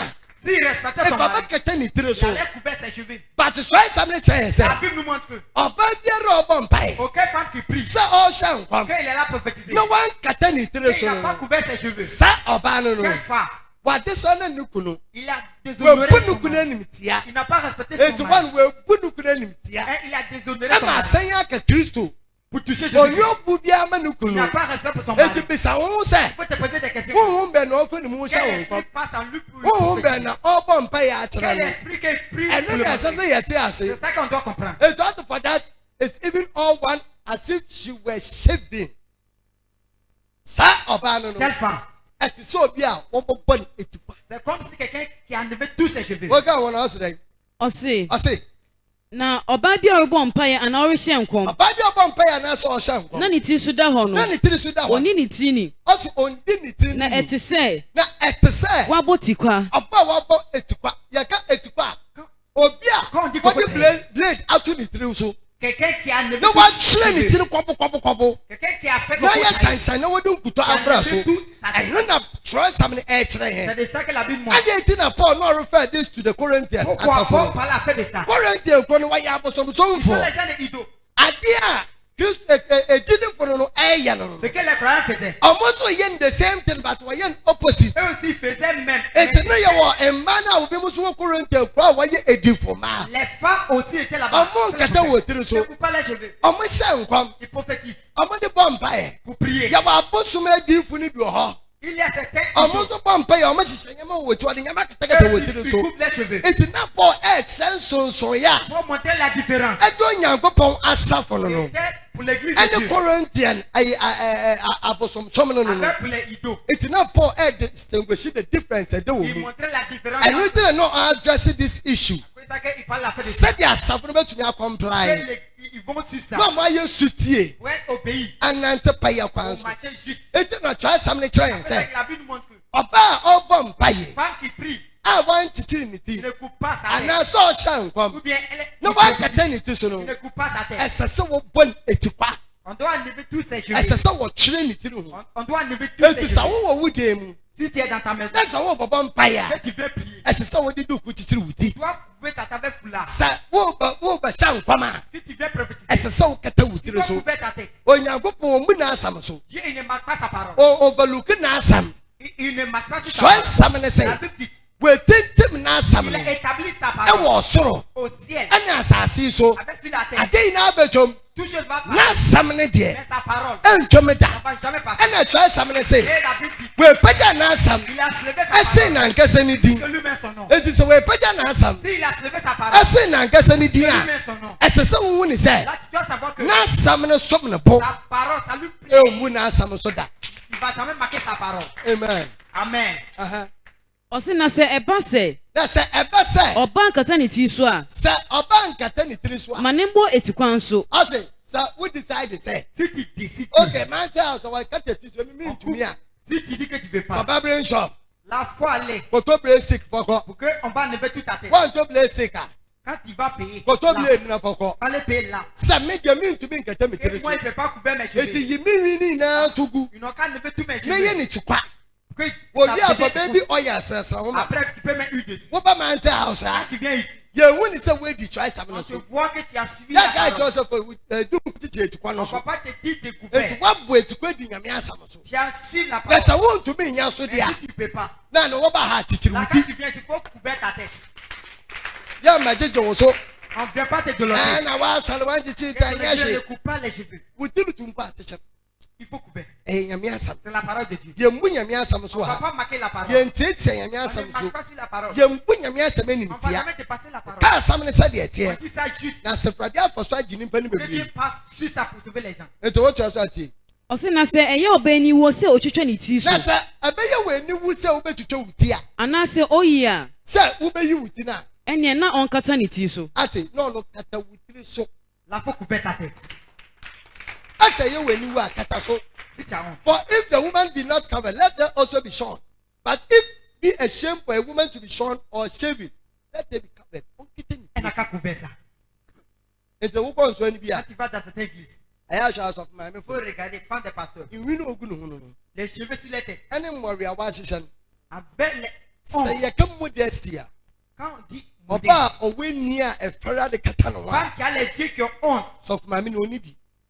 S'ils respectaient E son ko mari, ba kete ni tiri il so. allait couvrir ses cheveux. But so examine say say. La Bible nous montre que Oba biara obo mpai. aucune femme qui prie, Sa o shan kwam. qu'il est là prophétiser, No one kete ni tiri il so. n'a pas No. couvert ses cheveux. Sa oba no no. Quelle femme? Wade so na nuku no. Il a We déshonoré son bunuku na mari. nimtia. Il n'a pas respecté son Eti mari. one we bunuku na nimtia. Et il a déshonoré son Ema mari. sanya ka Kristo. pour toucher Jésus. Il n'a pas respect pour son mari. Il faut te poser des questions. Quel esprit qui prie pour le mari? C'est ça qu'on doit comprendre. For that, it's even all one as if she were shaving. Quelle femme? C'est comme si quelqu'un qui a enlevé tous ses cheveux. Ɔse na ɔbaa bi a ɔrebɔ mpaeɛ anaa ɔrehyɛ nkɔm na ne tiri so da hɔ no ɔni ne tiri ni na ɛte sɛ wabɔ tikwa blade ato ne tiri so. Quelqu'un qui a enlevé no one train it in kobo. Quelqu'un qui a fait no ya shanshana wo dun kuto afra so. And no na try some e kire here. C'est de ça que la Bible montre. And it na Paul no refer this to the Corinthians. Paul a fait de ça. Corinthians ko no wa ya bosom so mfo. Adia Christ ejide for no eya no. Ce que les croyants faisaient. Almost yen the same thing but we yen opposite. Eux aussi faisaient même. Et no ya wo emana obi muso Corinthians kwa wa ye edifo ma. Les femmes aussi étaient là-bas. Amon kata wo tiri so. Ils coupent pas les cheveux. Omo sha nkwam. Ils prophétisent. Omo de bomba pour prier. Ya ba bosom edifo ni bi ho. Il y a certains almost bomba ya omo hihye nyama wo ti wade nyama kata wo tiri so. Ils coupent les cheveux. It na Paul so ya. Pour montrer la différence. Edo nyankopon asafo no. Pour l'église de Dieu. Corinthian abosom som no. Pour les idoles. It na Paul distinguish the difference Il montrait la différence. And we didn't know address this issue. Said the asafo no betumi comply. Ils vont sur ça. No ma ye sutie. Ouais, obéir. Anante paya kwanso. It na try some try say. La Bible montre. Oba obom paye. Femme qui prie. I want to chill it. Ne coupe pas sa tête. And I saw shan come. Ou bien elle no one can tell it so no. Ne coupe pas sa tête. Essa so wo bon etikwa. On doit enlever tous ses cheveux. Essa so wo train it no. On doit enlever tous ses cheveux. Essa wo wo dem. Si tu es dans ta maison. Essa wo bobom paya. Tu veux prier. Essa so wo didu ku chichiri wuti. Tu dois couper ta tête foulard. Sa wo ba shan kwama. Si tu veux prophétiser. Essa so kata wuti so. Tu dois couper ta tête. Onyankopon mu na asam so. Dieu il ne marque pas sa parole. Overlook na asam. Il ne marche pas sur sa parole. La Bible dit. We tintim na asam no. Il a établi sa parole. E wo soro. Au ciel. Ana asase so. Avec sur la terre. Adei na abedom. Tout chose va passer. Na asam ne de. Mais sa parole. Entwemeda. Ça va jamais passer. Ana try asam ne say. Et la Bible dit. We paja na asam. Il a soulevé sa parole. Ese na nkasa ni din. Que lui-même son nom. Eti se we paja na asam. Si il a soulevé sa parole. Ese na nkasa ni din a. Lui-même son nom. Ese se wo ni say. Là tu dois savoir que. Na asam ne som ne po. Sa parole ça lui plaît. E mu na asam so da. Il va jamais marquer sa parole. Amen. Amen. Ɔse na sɛ ɛba sɛ. Na sɛ ɛba sɛ. Ɔba nkata ne tiri so a. Sɛ ɔba nkata ne tiri so a. Ma ne mbɔ etikwan so. Ɔse sɛ we decide say. Si tu décides. Okay, man tell us why kata tiri so mi ntumi a. Si tu dis que tu veux pas. Papa brain shop. La foi allait. Koto brain sick foko. Pour que on va enlever toute ta tête. One to brain sick a. Quand tu vas payer. Koto brain na foko. Allez payer là. Sɛ mi de mi ntumi nkata mi tiri so. Moi il peut pas couvrir mes cheveux. Eti yi mi ri ni na tugu. Il n'a qu'à enlever tous mes cheveux. Ne ye ni tukwa. Après, tu peux mettre une dessus. Tu viens ici. On se voit que tu as suivi la parole. On ne va pas te dire découvert. Tu as suivi la parole. Mais si tu ne peux pas. Là, quand tu viens, il faut couvrir ta tête. On ne vient pas te doloter. Ne coupe pas les cheveux. Il faut couvrir. C'est la parole de Dieu. On ne va pas marquer la parole. On ne marche pas sur la parole. On ne va jamais te passer la parole. On dit ça juste. Que Dieu passe sur ça pour sauver les gens. Ɔse na sɛ ɛyɛ ɔbɛn ni wo sɛ otwitwa ne tiri so. Na sɛ ɛbɛyɛ wɔ ani wu sɛ wobɛtwitwa wo ti a. Anaasɛ oyi a. Sɛ wobɛyi wo ti na. Ɛneɛ na ɔnkata ne tiri so. Ate na ɔno kata wo tiri so. La faut couvrir ta tête. Asa ye wɔ ani wu a kata so. For if the woman be not covered, let her also be shorn. But if be a shame for a woman to be shorn or shaven, let her be covered. Elle n'a qu'à couvrir ça. Et c'est où qu'on soit bien. Quand tu vas dans cette église, il faut regarder les femmes des pasteurs. Les cheveux sur les têtes. Avec les modestia. Quand on dit femme qui a les yeux qui ont honte. Sauf ma mine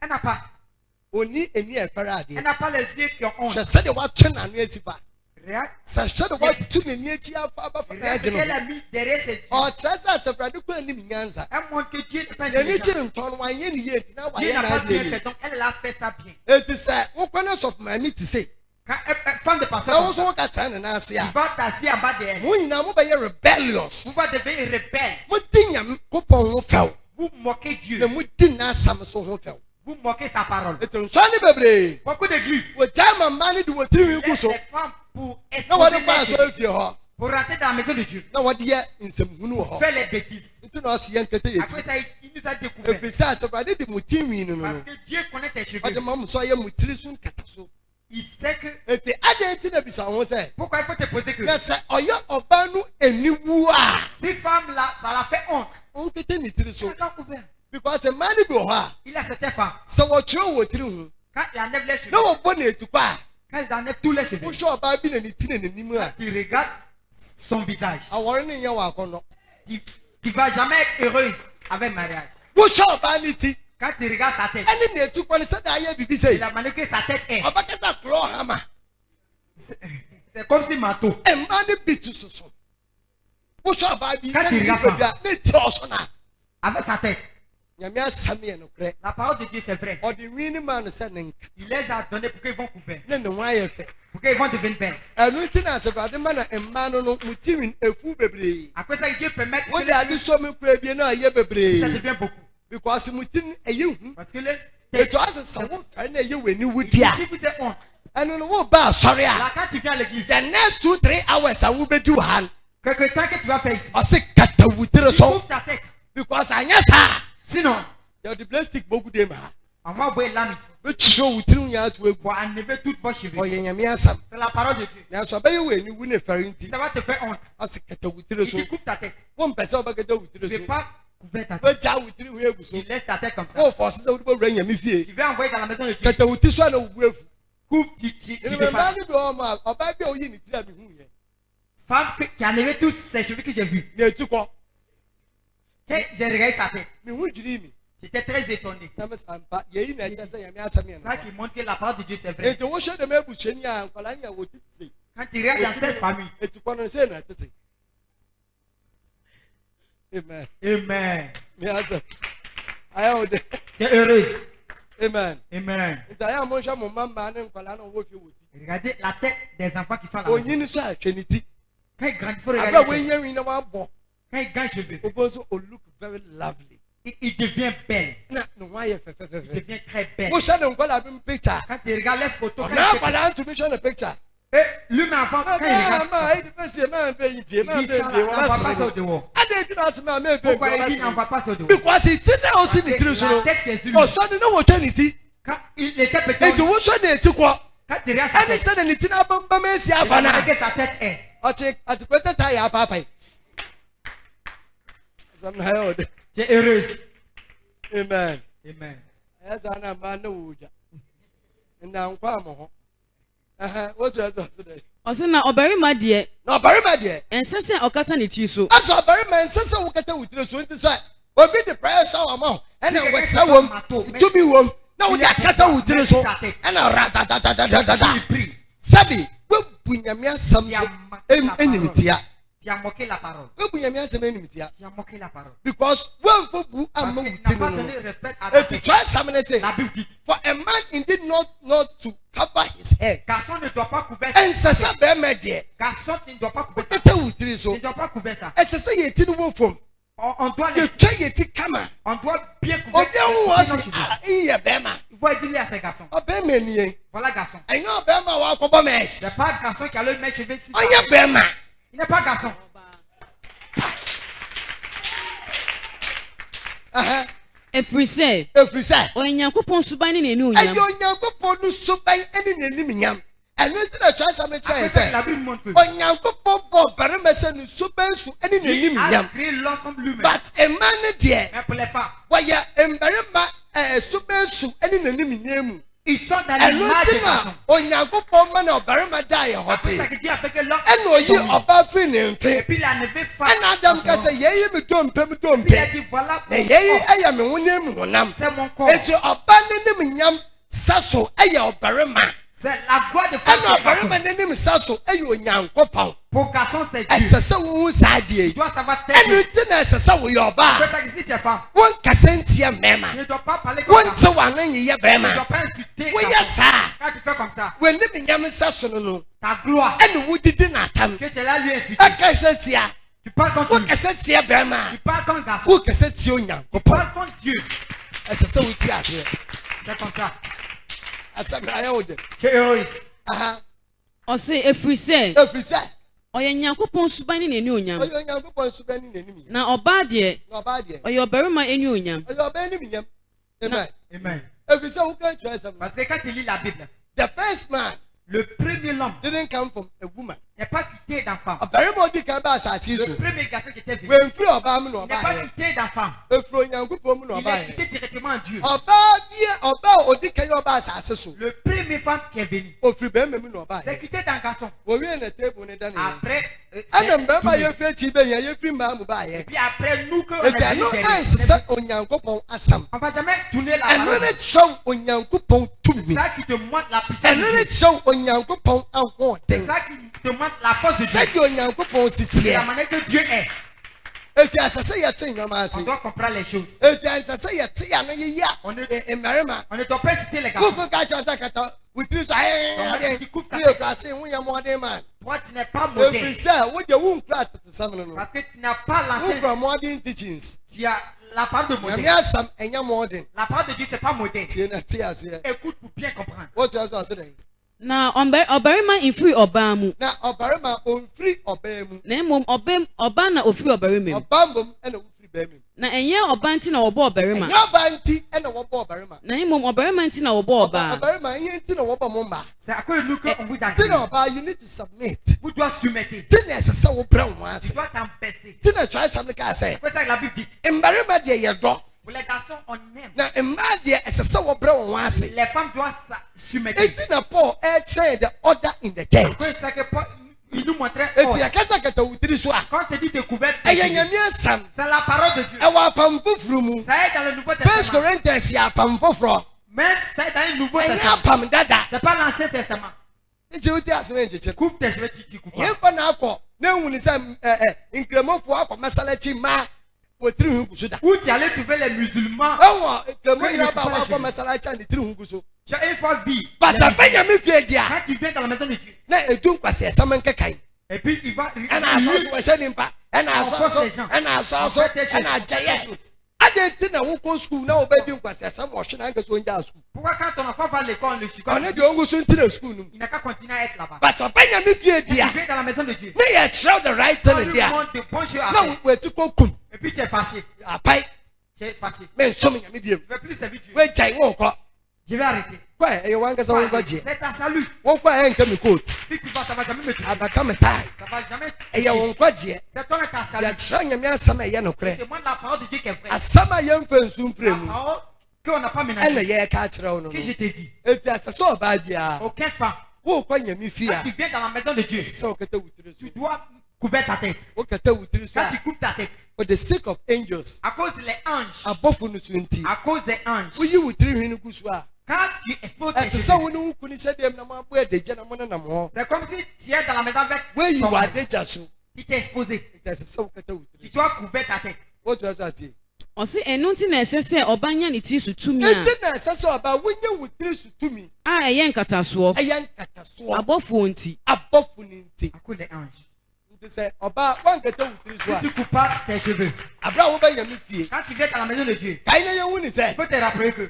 Elle n'a pas. Elle n'a pas les yeux qui ont honte. Sachant de voir tout le nier qui a pas qu'elle a mis derrière ses yeux. Oh, ça, ça fera de quoi ni mianza. Elle montre que Dieu n'est pas Dieu intelligent. Dieu n'a pas bien fait, donc elle a fait ça bien. Et tu sais, on connaît sauf ma amie, tu sais. Quand femme de pasteur, Now, so what can I say? il va t'asseoir en bas de elle. When you be rebellious, Vous allez devenir rebelle. Vous moquez Dieu. Vous moquez sa parole. Beaucoup d'églises. Les femmes pour rentrer dans la maison de Dieu. Faire les bêtises. Après ça, il nous a découvert. Parce que Dieu connaît tes cheveux. Il sait que. Pourquoi il faut te poser que. Ces femmes-là, ça la fait honte. Because a man il a cette femme. So what you would do? Quand il enlève les cheveux. No bonnet to quoi? Quand il enlève tous les cheveux. Pour sure about being anything. Tu regardes son visage. I warning you. Tu vas jamais être heureuse avec mariage. Pour sure about it. Quand tu regardes sa tête. And then tu connais ça d'ailleurs bibi say. La manière que sa tête est. C'est comme si marteau. A man beat to so. Pour sure about it. Quand tu regardes avec sa tête. La parole de Dieu c'est vrai. Il les a donnés pour qu'ils vont couvrir. Pour qu'ils vont devenir belles. Après ça, Dieu permet que ça devient beaucoup. Parce que quand tu viens à l'église, the next 2-3 hours I will be do hand. Quelque temps que tu vas faire ici. Tu ouvres ta tête. Because I yes sir. Sinon, il y a du plastique beaucoup de ma. On va envoyer l'âme ici. Pour enlever toutes vos cheveux. C'est la parole de Dieu. Ça va te faire honte. Tu couvres ta tête. Tu ne peux pas couvrir ta tête. Tu laisses ta tête comme ça. Tu vas envoyer dans la maison de Dieu. Couvre, tu femme qui a enlevé tous ces cheveux que j'ai vus. J'ai regardé sa tête. J'étais très étonné. Ça qui montre que la parole de Dieu c'est vrai. Quand tu regardes dans cette famille. Amen. Amen. Tu es heureuse. Amen. Amen. Regardez la tête des enfants qui sont là. Quand ils grandissent, il faut regarder. Quand il gagne cheveux, il devient belle. Il devient très belle. Quand tu regardes les photos, lui-même enfant, quand il regarde, il dit ça, on va passer au dehors. Pourquoi il dit on va passer au dehors? Because it's aussi la tête qui est sur lui. Quand il était petit, quand tu regardes sa tête, il a que sa tête est. Tu es heureuse. Amen. Amen. Ọsị na ọbarima deɛ. Na ọbarima deɛ. Nsese ọkata ne ti so. Asọ ọbarima nsese ọkata wutire so nti sɛ obi de prayer shower ma ɛna wɔsra wɔm tumi wɔm na wɔde akata wutire so ɛna ratatatata. Sabi wo bunyame asam enimitia. Tu as moqué la parole. Tu as moqué la parole. Because when for bu n'a pas donné respect à ta tête. La Bible dit. For a man indeed not to cover his head. Garçon ne doit pas couvrir sa tête. Garçon ne doit pas couvrir sa tête. Ne doit pas couvrir ça. On doit bien couvrir. Il faut dire à ces garçons. Voilà garçon. C'est pas garçon qui a le même cheveu sur sa tête. Il n'est pas garçon. Efiri sɛ. Onyankopɔn suban ne n'ani onyam. Onyankopɔn suban ne n'ani nyam. Ɛno nti na kyerɛ sɛ mekyerɛ sɛ Onyankopɔn bɔ barima sɛ ne suban su ne n'ani nyam. But a man deɛ wɔyɛ mbarima suban su ne n'ani nyam. Ils sont dans l'image de garçon. Onyankopɔn ma na ɔbarima da yɛ hɔte. Ɛna oyi ɔba firi ne mfe. Ɛna Adam ka sɛ yɛyi mi dompe. Na yɛyi ɛyɛ me honam honam. Eti ɔba ne nim nyam sa so ɛyɛ ɔbarima. C'est la gloire de femme. Pour garçon, c'est Dieu. Tu dois savoir tes choses. C'est ça que si tu es femme. Tu ne dois pas parler comme ça. Tu ne dois pas insulter. Quand tu fais comme ça, ta gloire, que tu es là lui insulter. Tu parles contre lui. Tu parles contre garçon. Tu parles contre Dieu. C'est comme ça. Tu es héroïste. Ɔse efiri sɛ ɔyɛ nyankopɔn suban ne n'ani onyam na ɔbaa deɛ ɔyɛ ɔbarima ani onyam. Amen. Parce que quand tu lis la Bible, the first man, le premier homme, didn't come from a woman. N'est pas quitté d'un femme. Le premier garçon qui était venu n'est pas quitté d'un femme. Il est quitté directement à Dieu. Le premier femme qui est venu, c'est quitté d'un garçon. Après, et puis après nous que on va jamais tourner la parole. C'est ça qui te montre la puissance de Dieu. C'est ça qui te montre la force de Dieu. La manière que Dieu est. On doit comprendre les choses. On ne doit pas citer les garçons. Toi, tu n'es pas moderne. Parce que tu n'as pas l'ancien. Tu as la part de moderne. La part de Dieu, c'est pas moderne. Écoute pour bien comprendre. Na ọbarima infiri ọbaa mu. Na ọbarima onfiri ọbaa mu. Na mmom ọbaa na ofiri ọbarima mu. Ọbaa mbom na ofiri baa mu. Na enye ọbaa nti na ọbọ ọbarima. Enye ọbaa nti na ọbọ ọbarima. Na mmom ọbarima nti na ọbọ ọbaa. Ọbarima enye nti na ọbọ mo mba. C'est à cause de nous qu'on vous a dit. Ti na ọbaa, you need to submit. Vous doit soumettre. Ti na esese wo bra wo ase. Tu dois t'empresser. Ti na try something ka say. C'est ça que la Bible dit. Mbarima de ye do. Pour les garçons, on aime. Na mmaa de esese wo bra wo ase. Les femmes doivent soumettre. Eti na Paul say the order in the church. C'est ça que Paul il nous montrait. Eti akasa kata wutiri so a. Quand tu dis découverte, c'est la parole de Dieu. Ça est dans le Nouveau Testament. Même ça est dans le Nouveau Testament. C'est pas l'Ancien Testament. Coupe tes cheveux, tu coupes. Où tu allais trouver les musulmans. Tu as une fois vu. Quand tu viens dans la maison de Dieu. Et puis il va. Pourquoi quand ton enfant va à l'école, le chico, il n'a qu'à continuer à être là-bas. Tu viens dans la maison de Dieu. Tu lui montres de bons choses à faire. Et puis tu es fâché. Tu es fâché. Je ne veux plus servir Dieu. Je vais arrêter. C'est ta salut. Si tu vas, ça va jamais me toucher. Ça va jamais toucher. C'est toi ta salut. C'est moi la parole de Dieu qui est vraie. La parole qu'on n'a pas ménagée. Que je t'ai dit. Aucun femme. Quand tu viens dans la maison de Dieu, tu dois couvrir ta tête. Quand tu couvres ta tête. For the sake of angels. À cause des anges. À cause des anges. Quand tu exposes tes cheveux, c'est comme si tu es dans la maison avec ton mari. Tu t'es exposé. Tu dois couvrir ta tête. Ɔsi ɛnu ti na ɛsɛ sɛ ɔba nya ne ti so tumi a. A ɛyɛ nkatasoɔ. Abɔfoɔ nti. À cause des anges. Si tu coupes pas tes cheveux. Quand tu viens dans la maison de Dieu, il faut te rappeler que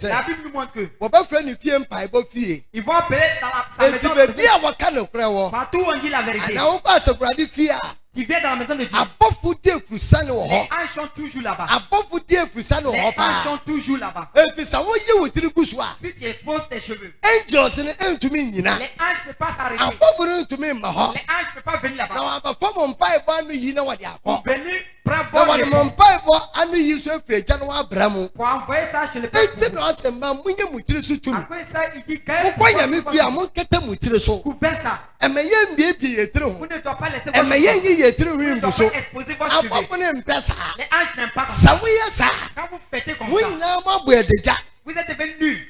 la Bible nous montre que ils vont appeler dans sa maison de Dieu. Partout où on dit la vérité. Tu viens dans la maison de Dieu. Les anges sont toujours là-bas. Les anges sont toujours là-bas. Si tu exposes tes cheveux, les anges ne peuvent pas s'arrêter. Les anges ne peuvent pas venir là-bas. Pour venir prendre pour envoyer ça chez le peuple. Après ça, il dit couvert ça. Vous ne doit pas laisser votre cheveux. Vous ne doit pas exposer votre cheveux. Les anges n'aiment pas ça. Quand vous fêtez comme ça, vous êtes devenu nul.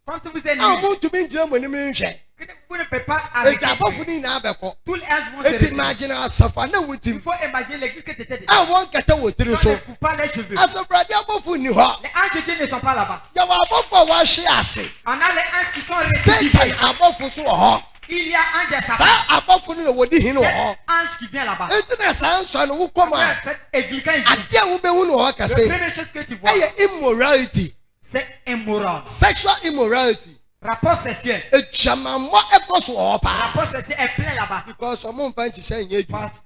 Comme si vous êtes nu. Vous ne pouvez pas arrêter. Tous les anges vont se réveiller. Il faut imaginer l'église que tu étais dedans. On ne coupe pas les cheveux. Les anges de Dieu ne sont pas là-bas. On a les anges qui sont récidivisés. Il y a un des ange qui vient là-bas. Cette église, la première chose que tu vois, c'est immoral. Sexual immorality. Rapport sexuel. Rapport sexuel est plein là-bas. Parce que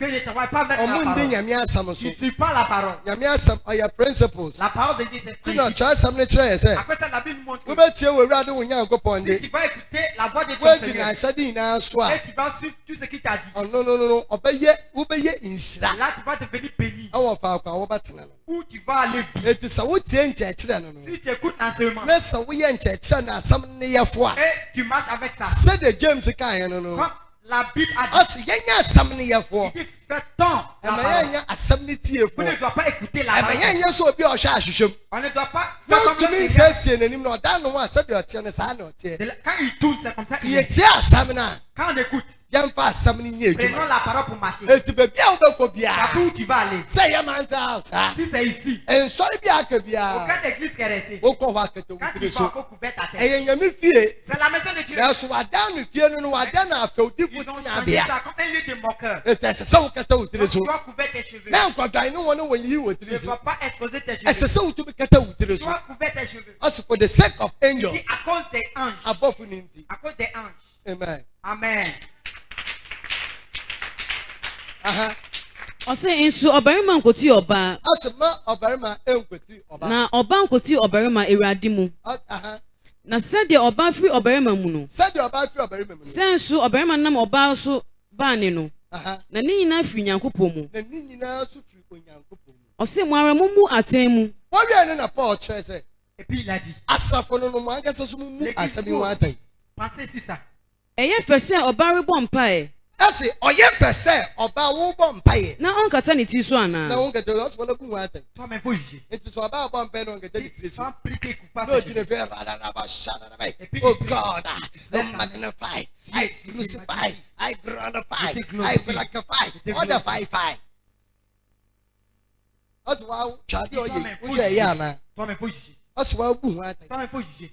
je ne travaille pas avec la parole. Je ne suis pas la parole. La parole de Dieu, c'est principe. À cause de la Bible montre que si tu vas écouter la voix de ton Seigneur et tu vas suivre tout ce qu'il t'a dit, là tu vas devenir béni. Où tu vas aller vivre. Si tu écoutes l'enseignement et tu marches avec ça. Comme la Bible a dit, il fait tant la parole. Vous ne doit pas écouter la parole. On ne doit pas faire comme quand il tourne, c'est comme ça. Quand on écoute, prenons la parole pour marcher. Partout où tu vas aller. Si c'est ici, aucune église qui est restée. Quand tu vas, il faut couvrir ta tête. C'est la maison de Dieu. Ils ont changé ça comme un lieu de moqueur. Tu dois couvrir tes cheveux. Tu ne dois pas exposer tes cheveux. Tu dois couvrir tes cheveux. À cause des anges. À cause des anges. Amen. Amen. Ɔsɛ nso ɔbarima nkoti ɔbaa. Na ɔbaa nkoti ɔbarima Awurade mu. Na sɛdeɛ ɔbaa firi ɔbarima mu no. Sɛ nso ɔbarima nam ɔbaa so baa ne no. Na ne nyinaa firi Nyankopɔn mu. Ɔsɛ mo ara mo mu atɛn mu. Et puis il a dit. Pensez sur ça. Ɛyɛ fɛ sɛ ɔbaa rebɔ mpae. Asi oye fese oba wo bo mpaye. Na onkata ne ti so ana. Na onkata o so bu atan. Toi mais faut juger. Enti so oba bo mpaye na onkata ne ti so. Sans prier coup pas. No jine fe oh God, I magnify, I crucify, I glorify, I glorify, other five. As wow, chadi oye. Wo ye ya na. Toi mais faut juger. As wow bu atan. Toi mais faut juger.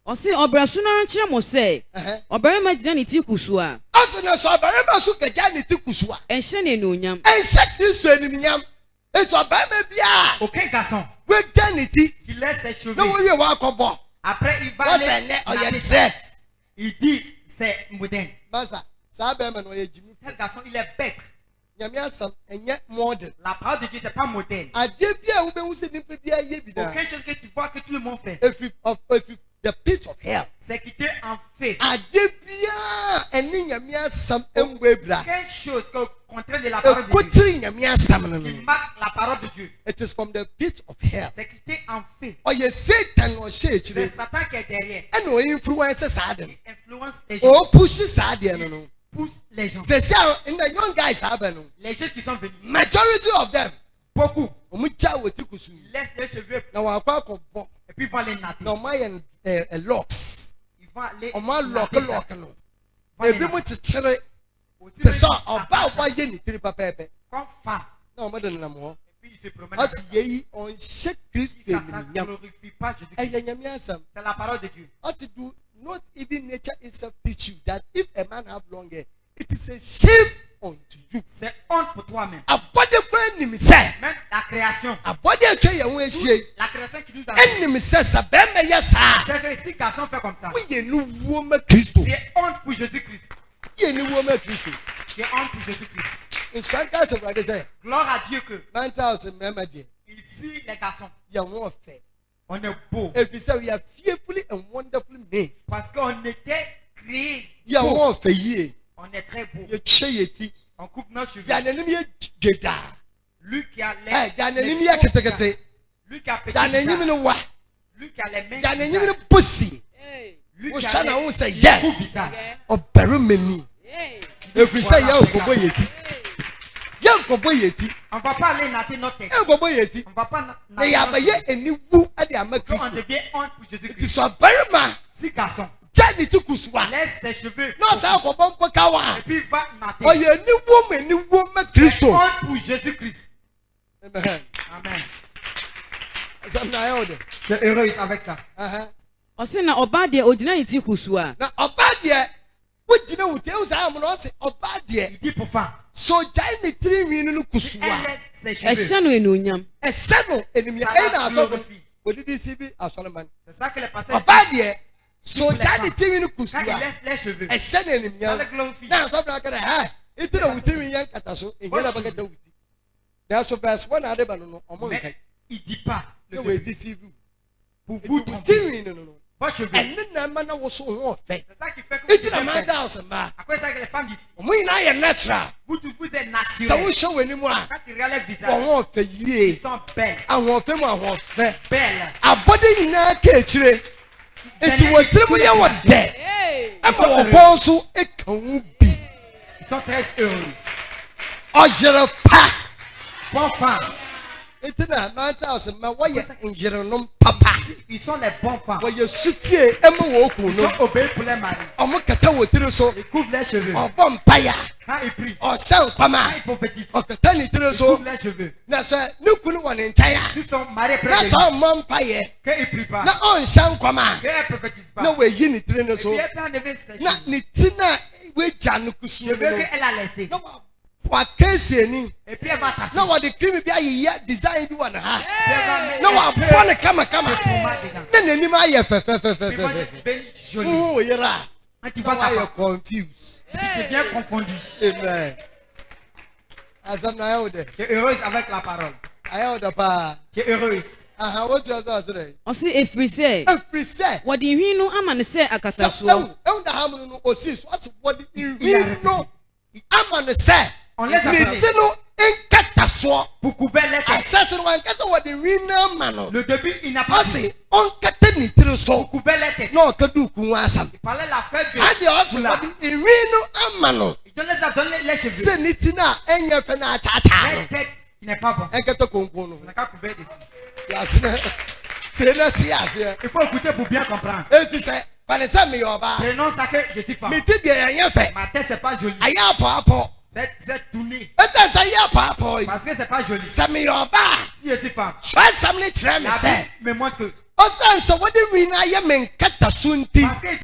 Ɔsi ɔbrasu na nkyerɛ mo sɛ ɔbarima gyina ne ti kusu a. Ɔsi na so ɔbarima so kagya ne ti kusu a. Ɛnhyɛ ne n'onyam. Ɛnhyɛ Kristo animnyam. Eti ɔbarima bia. Aucun garçon. Wegya ne ti. Il laisse ses cheveux. Na wo wie wa akɔbɔ. Après il va aller. Il dit c'est moderne. Masa, ça bɛrima na ɔyɛ jimi. Tel garçon il est bête. Nyame asam ɛnyɛ modern. La parole de Dieu c'est pas moderne. Adeɛ bia wo bɛhu sɛ nipa bia yɛ bi da. Aucune chose que tu vois que tout le monde fait. If the pit of hell. C'est quitter en fait. Quelque chose contraire de la parole de Dieu. Qui marque la parole de Dieu. It is from the pit of hell. C'est quitter en fait. C'est C'est Satan qui est derrière. Il influence les gens. Pousse les gens. C'est ça, in the young guys les gens qui sont venus. Majority of them. Beaucoup. Ils laissent les cheveux. Et puis ils vont les natter. Locks. Ils vont aller. C'est ça. Comme femme. Non, et puis ils se promènent. C'est la parole de Dieu. Not even nature itself teach you that if a man have long hair, it is a shame unto you. C'est honte pour toi-même. Même la création. La création qui nous a c'est que si garçon fait comme ça. C'est honte pour Jésus-Christ. C'est honte pour Jésus-Christ. Gloire à Dieu que ici les garçons, on est beau. We are fearfully and wonderfully made. Parce qu'on était créé. On est très beau. On coupe nos cheveux. Lui qui a les lui qui a petit. Lui qui a les mains. Lui qui a On va pas aller nater notre tête. On va pas nater notre tête. On devient honte pour Jésus-Christ. Si garçon. Laisse ses cheveux. Non, ça et puis va nater. C'est honte pour Jésus-Christ. Amen. Amen. Tu es heureuse avec ça. Ose na oba de odina ni ti kusua. Na oba de wogina wutie wo sa am no ose oba de. Il dit pour femme. So jai ni tiri nwinu no kusua. Ehye no enunyam. Ehye no enumya. E na aso odidi si bi asoleman. C'est ça que les pasteurs. Oba de so jai ni tiri nwinu kusua. Il laisse les cheveux. Ehye no enumya. Na aso na kare ha. Iti na wuti wi yan kata so. Enye na bagada wuti. There so verse 1 ade ba no omo nkai. Il dit pas. Le way deceive you. Pour vous tromper. Non. Pas cheveux. C'est ça qui fait que à quoi ça que les femmes disent? Vous êtes naturel. Vous êtes naturel. Ça vous show moi. Quand tu regardes le visage, ils sont belles. On fait moi, on fait. Belles. A body na ketire. Et tu vois très bien what dead. Ils sont très heureux. Oh, je le pas. Bonne femme. Papa. Ils sont les bons femmes. Ils sont obéis pour les maris. Ils couvrent les cheveux. Quand ils prient. Quand ils prophétisent. Ils couvrent les cheveux. Ils sont mariés près de lui. Quand ils prient pas. Quand ils prophétisent pas. Et puis elle peut enlever ses cheveux. Cheveux qu'elle a laissés. Et puis elle va tasser. Non, on décrit bien design du one ha. Non, on prend kama. Nene ma ye fe. Oh, yera. Tu vas être confused. Tu deviens confondu. Amen. Tu es heureuse avec la parole. Tu es heureuse. What you say? O si efrise. What the hinu amane se akasa so. No osis. What hinu amane se. On les a appelés pour couvrir les têtes. Le début, il n'a pas dit. Pour couvrir les têtes. Il parlait la fête de Oula. Il les a donné les cheveux. Les têtes, il n'est pas bon. On n'a qu'à couvrir dessus. Il faut écouter pour bien comprendre. Prenons ça que je suis femme. Ma tête, c'est pas joli. C'est tourné. Parce que c'est pas joli. Si je suis femme, la Bible me montre que. Parce que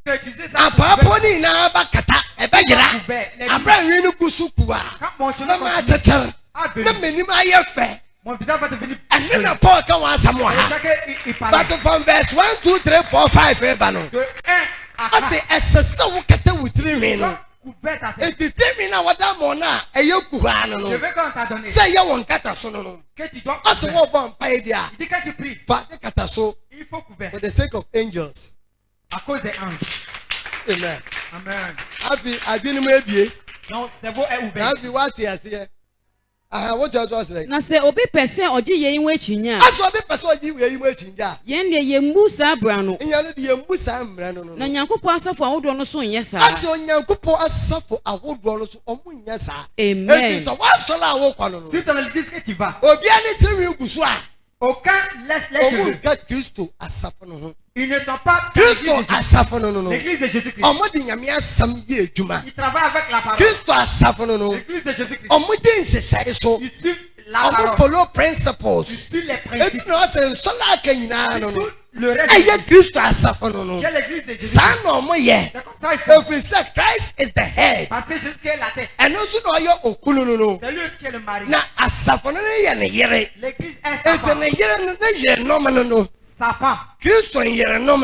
j'ai utilisé ça pour quand mon chemin continue à venir, mon visage va devenir plus joli. Il parle. But from verse 1, 2, 3, 4, 5, de 1 à 4. Couvert ta tête. Je veux qu'on t'a donné. Que tu dois couvrir. Il dit quand tu pries, il faut couvrir. For the sake of angels. À cause des anges. Amen. Amen. Donc, cerveau est ouvert. Na se obi pese oji ye yin wechinya. Yen de ye mbusa abra no. Na Nyankopon asafo awodo no so nyɛ saa. Amen. Si dans l'église que tu vas, aucun laisse les cheveux. Ils ne sont pas l'église de Jésus-Christ. Ils travaillent avec la parole. L'église de Jésus-Christ. Ils suivent la parole. Follow principles. Ils suivent les principes. Le reste de l'église de Jésus-Christ. C'est comme ça il faut. Christ is the head. Parce que Jésus est la tête. And also no yo okunu. C'est lui qui est le mari. Na asafono ne yere. L'église est sa femme. Sa femme. Christ yere no.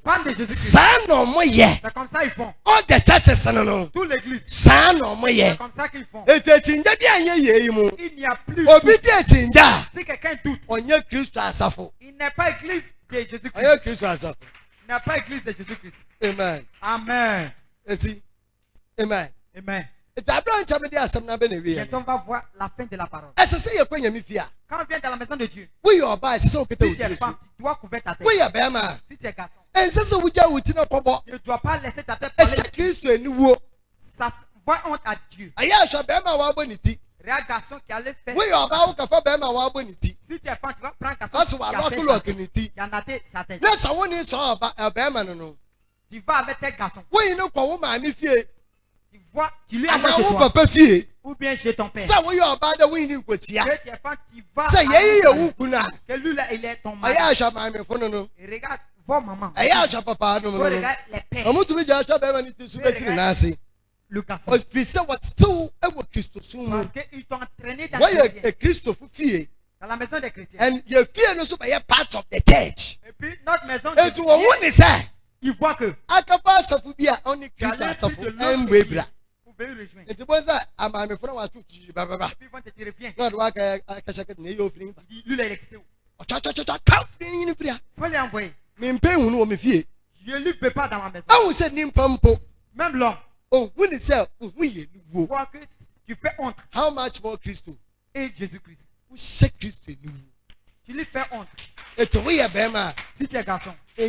Femme de Jésus-Christ. C'est comme ça ils font. All the churches no. Toute l'église. C'est comme ça qu'ils font. Il n'y a plus. Si quelqu'un doute. Il n'est pas église de Jésus-Christ. Il n'a pas église de Jésus-Christ. Amen. Amen. Amen. Amen. Quand on va voir la fin de la parole. Quand on vient dans la maison de Dieu, si tu es femme, tu dois couvrir ta tête. Si tu es garçon, tu ne dois pas laisser ta tête parler. Ça voit honte à Dieu. Regarde garçon qui allait faire. Oui, on va au café ben ma wa boniti. Si tu es fan, tu vas prendre garçon. Parce que wa ko il y en a des certains. Na sa woni so ben ma no. Tu vas avec tes garçons. Oui, no kwa wo ma mi fie. Tu vois, tu lui amènes chez toi. Papa fie. Ou bien chez ton père. Ça oui, on va de wini kwotia. Si tu es fan, tu vas. Ça yeye wu kuna. Que lui là, il est ton mari. Aya sha ma me fo no. Regarde vos mamans. Aya sha papa no. Regarde les pères. Amutu bi ja sha ben ma ni ti su besi na ase. Le garçon. Parce que what still ewo Christo sumu. Parce qu'ils t'ont entraîné dans le Christo fie. Dans la maison des chrétiens. And your fear no so be part of the church. Et puis notre maison de Christ. Et tu woni say. Il voit que akapa safu bia only Christ safu embebra. Et tu vois ça ama me fona wa tu baba. Puis vont te tirer bien. Non doit ka chaka ne yo fini. Lui là il est quitté. Cha ka fini ni pria. Faut les envoyer. Me mpe hunu o me fie. Je lui fais pas dans ma maison. Ah on sait ni mpampo. Même l'homme. Oh, when it said, we vois que tu fais honte. How much more Christ? Et Jésus-Christ. Où c'est Christ nous? Tu lui fais honte. Et tu vois bema. Si tu es garçon. Ne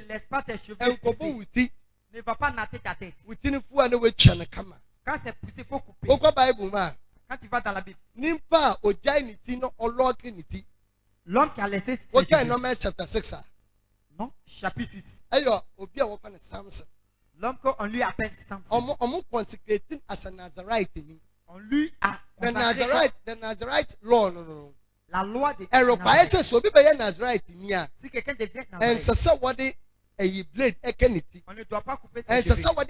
laisse pas tes cheveux pousser. Ne va pas natter ta tête. Quand c'est poussé, il faut couper. Quand tu vas dans la Bible. L'homme qui a laissé ses cheveux. Chapter 6. Non, chapitre 6. Samson. L'homme qu'on lui appelle Samson. On consecrating as a Nazarite. On lui a the Nazarite law no. La loi de Nazarite. Si quelqu'un devient Nazarite. On ne doit pas couper ses cheveux. On ne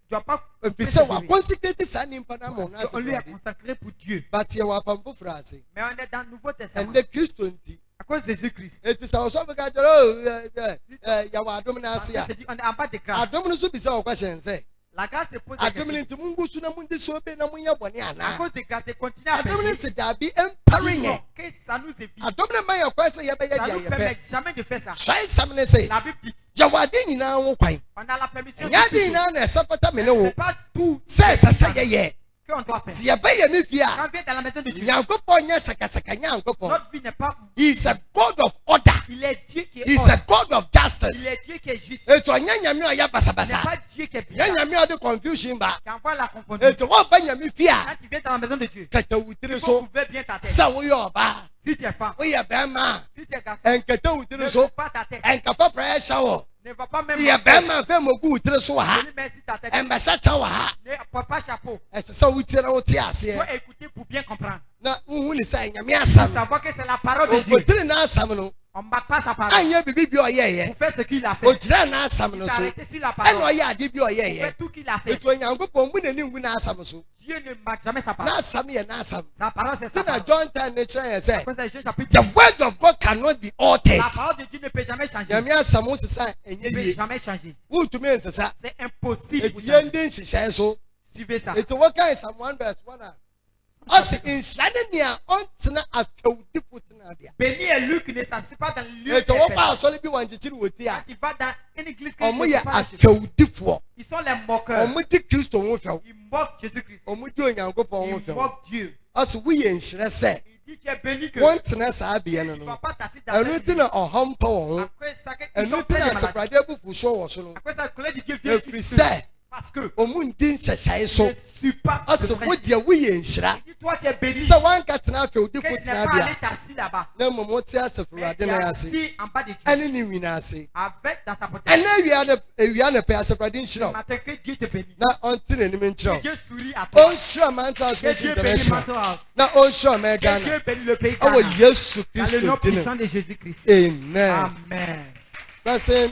doit pas couper ses cheveux. On lui a consacré pour Dieu. Mais on est dans le Nouveau Testament. À cause de Jésus-Christ. On est en bas de grâce. La grâce te pose des questions. À cause de grâce, de continuer à pécher. Que ça nous évite. Ça ne nous permet jamais de faire ça. La Bible dit. On a la permission de faire. C'est pas tout qu'on doit faire. Quand on vient dans la maison de Dieu, notre vie n'est pas. He is a God of order. Il est Dieu qui est He is a God of justice. Il est Dieu qui est juste. Il n'est pas Dieu qui est bizarre. Qui envoie la confusion. Quand tu viens dans la maison de Dieu, il faut couvrir bien ta tête. Si tu es femme, si tu es garçon, ne couvre pas ta tête. Ne va pas même ta tête. Ne porte pas chapeau. Il faut écouter pour bien comprendre. Savoir que c'est la parole de Dieu. On ne bat pas sa parole. On fait ce qu'il a fait. Il s'est arrêté sur la parole. On fait tout qu'il a fait. Dieu ne marque jamais sa parole. Sa parole, c'est sa parole. The word of God cannot be altered. La parole de Dieu ne peut jamais changer. Il ne peut jamais changer. C'est impossible pour changer. Suivez ça. Béni est lui qui ne s'assied pas dans le lieu des personnes. Quand tu vas dans une église ils sont les moqueurs. Ils moquent Jésus-Christ. Ils moquent Dieu. Il dit tu es béni que tu ne vas pas t'asseoir dans cette église. Après ça, ils sont très malades. Après ça, le colère de Dieu vient sur eux. Parce que je ne suis pas de principe. Dis-toi, tu es béni. Que tu n'es pas allé t'assis là-bas. Mais tu es assis en bas de Dieu. Avec dans sa protection. Le matin que Dieu te bénit. Que Dieu sourit à toi. Que Dieu bénit Mantois. Que Dieu bénit le pays Ghana. Dans le nom puissant de Jésus-Christ. Amen. Amen.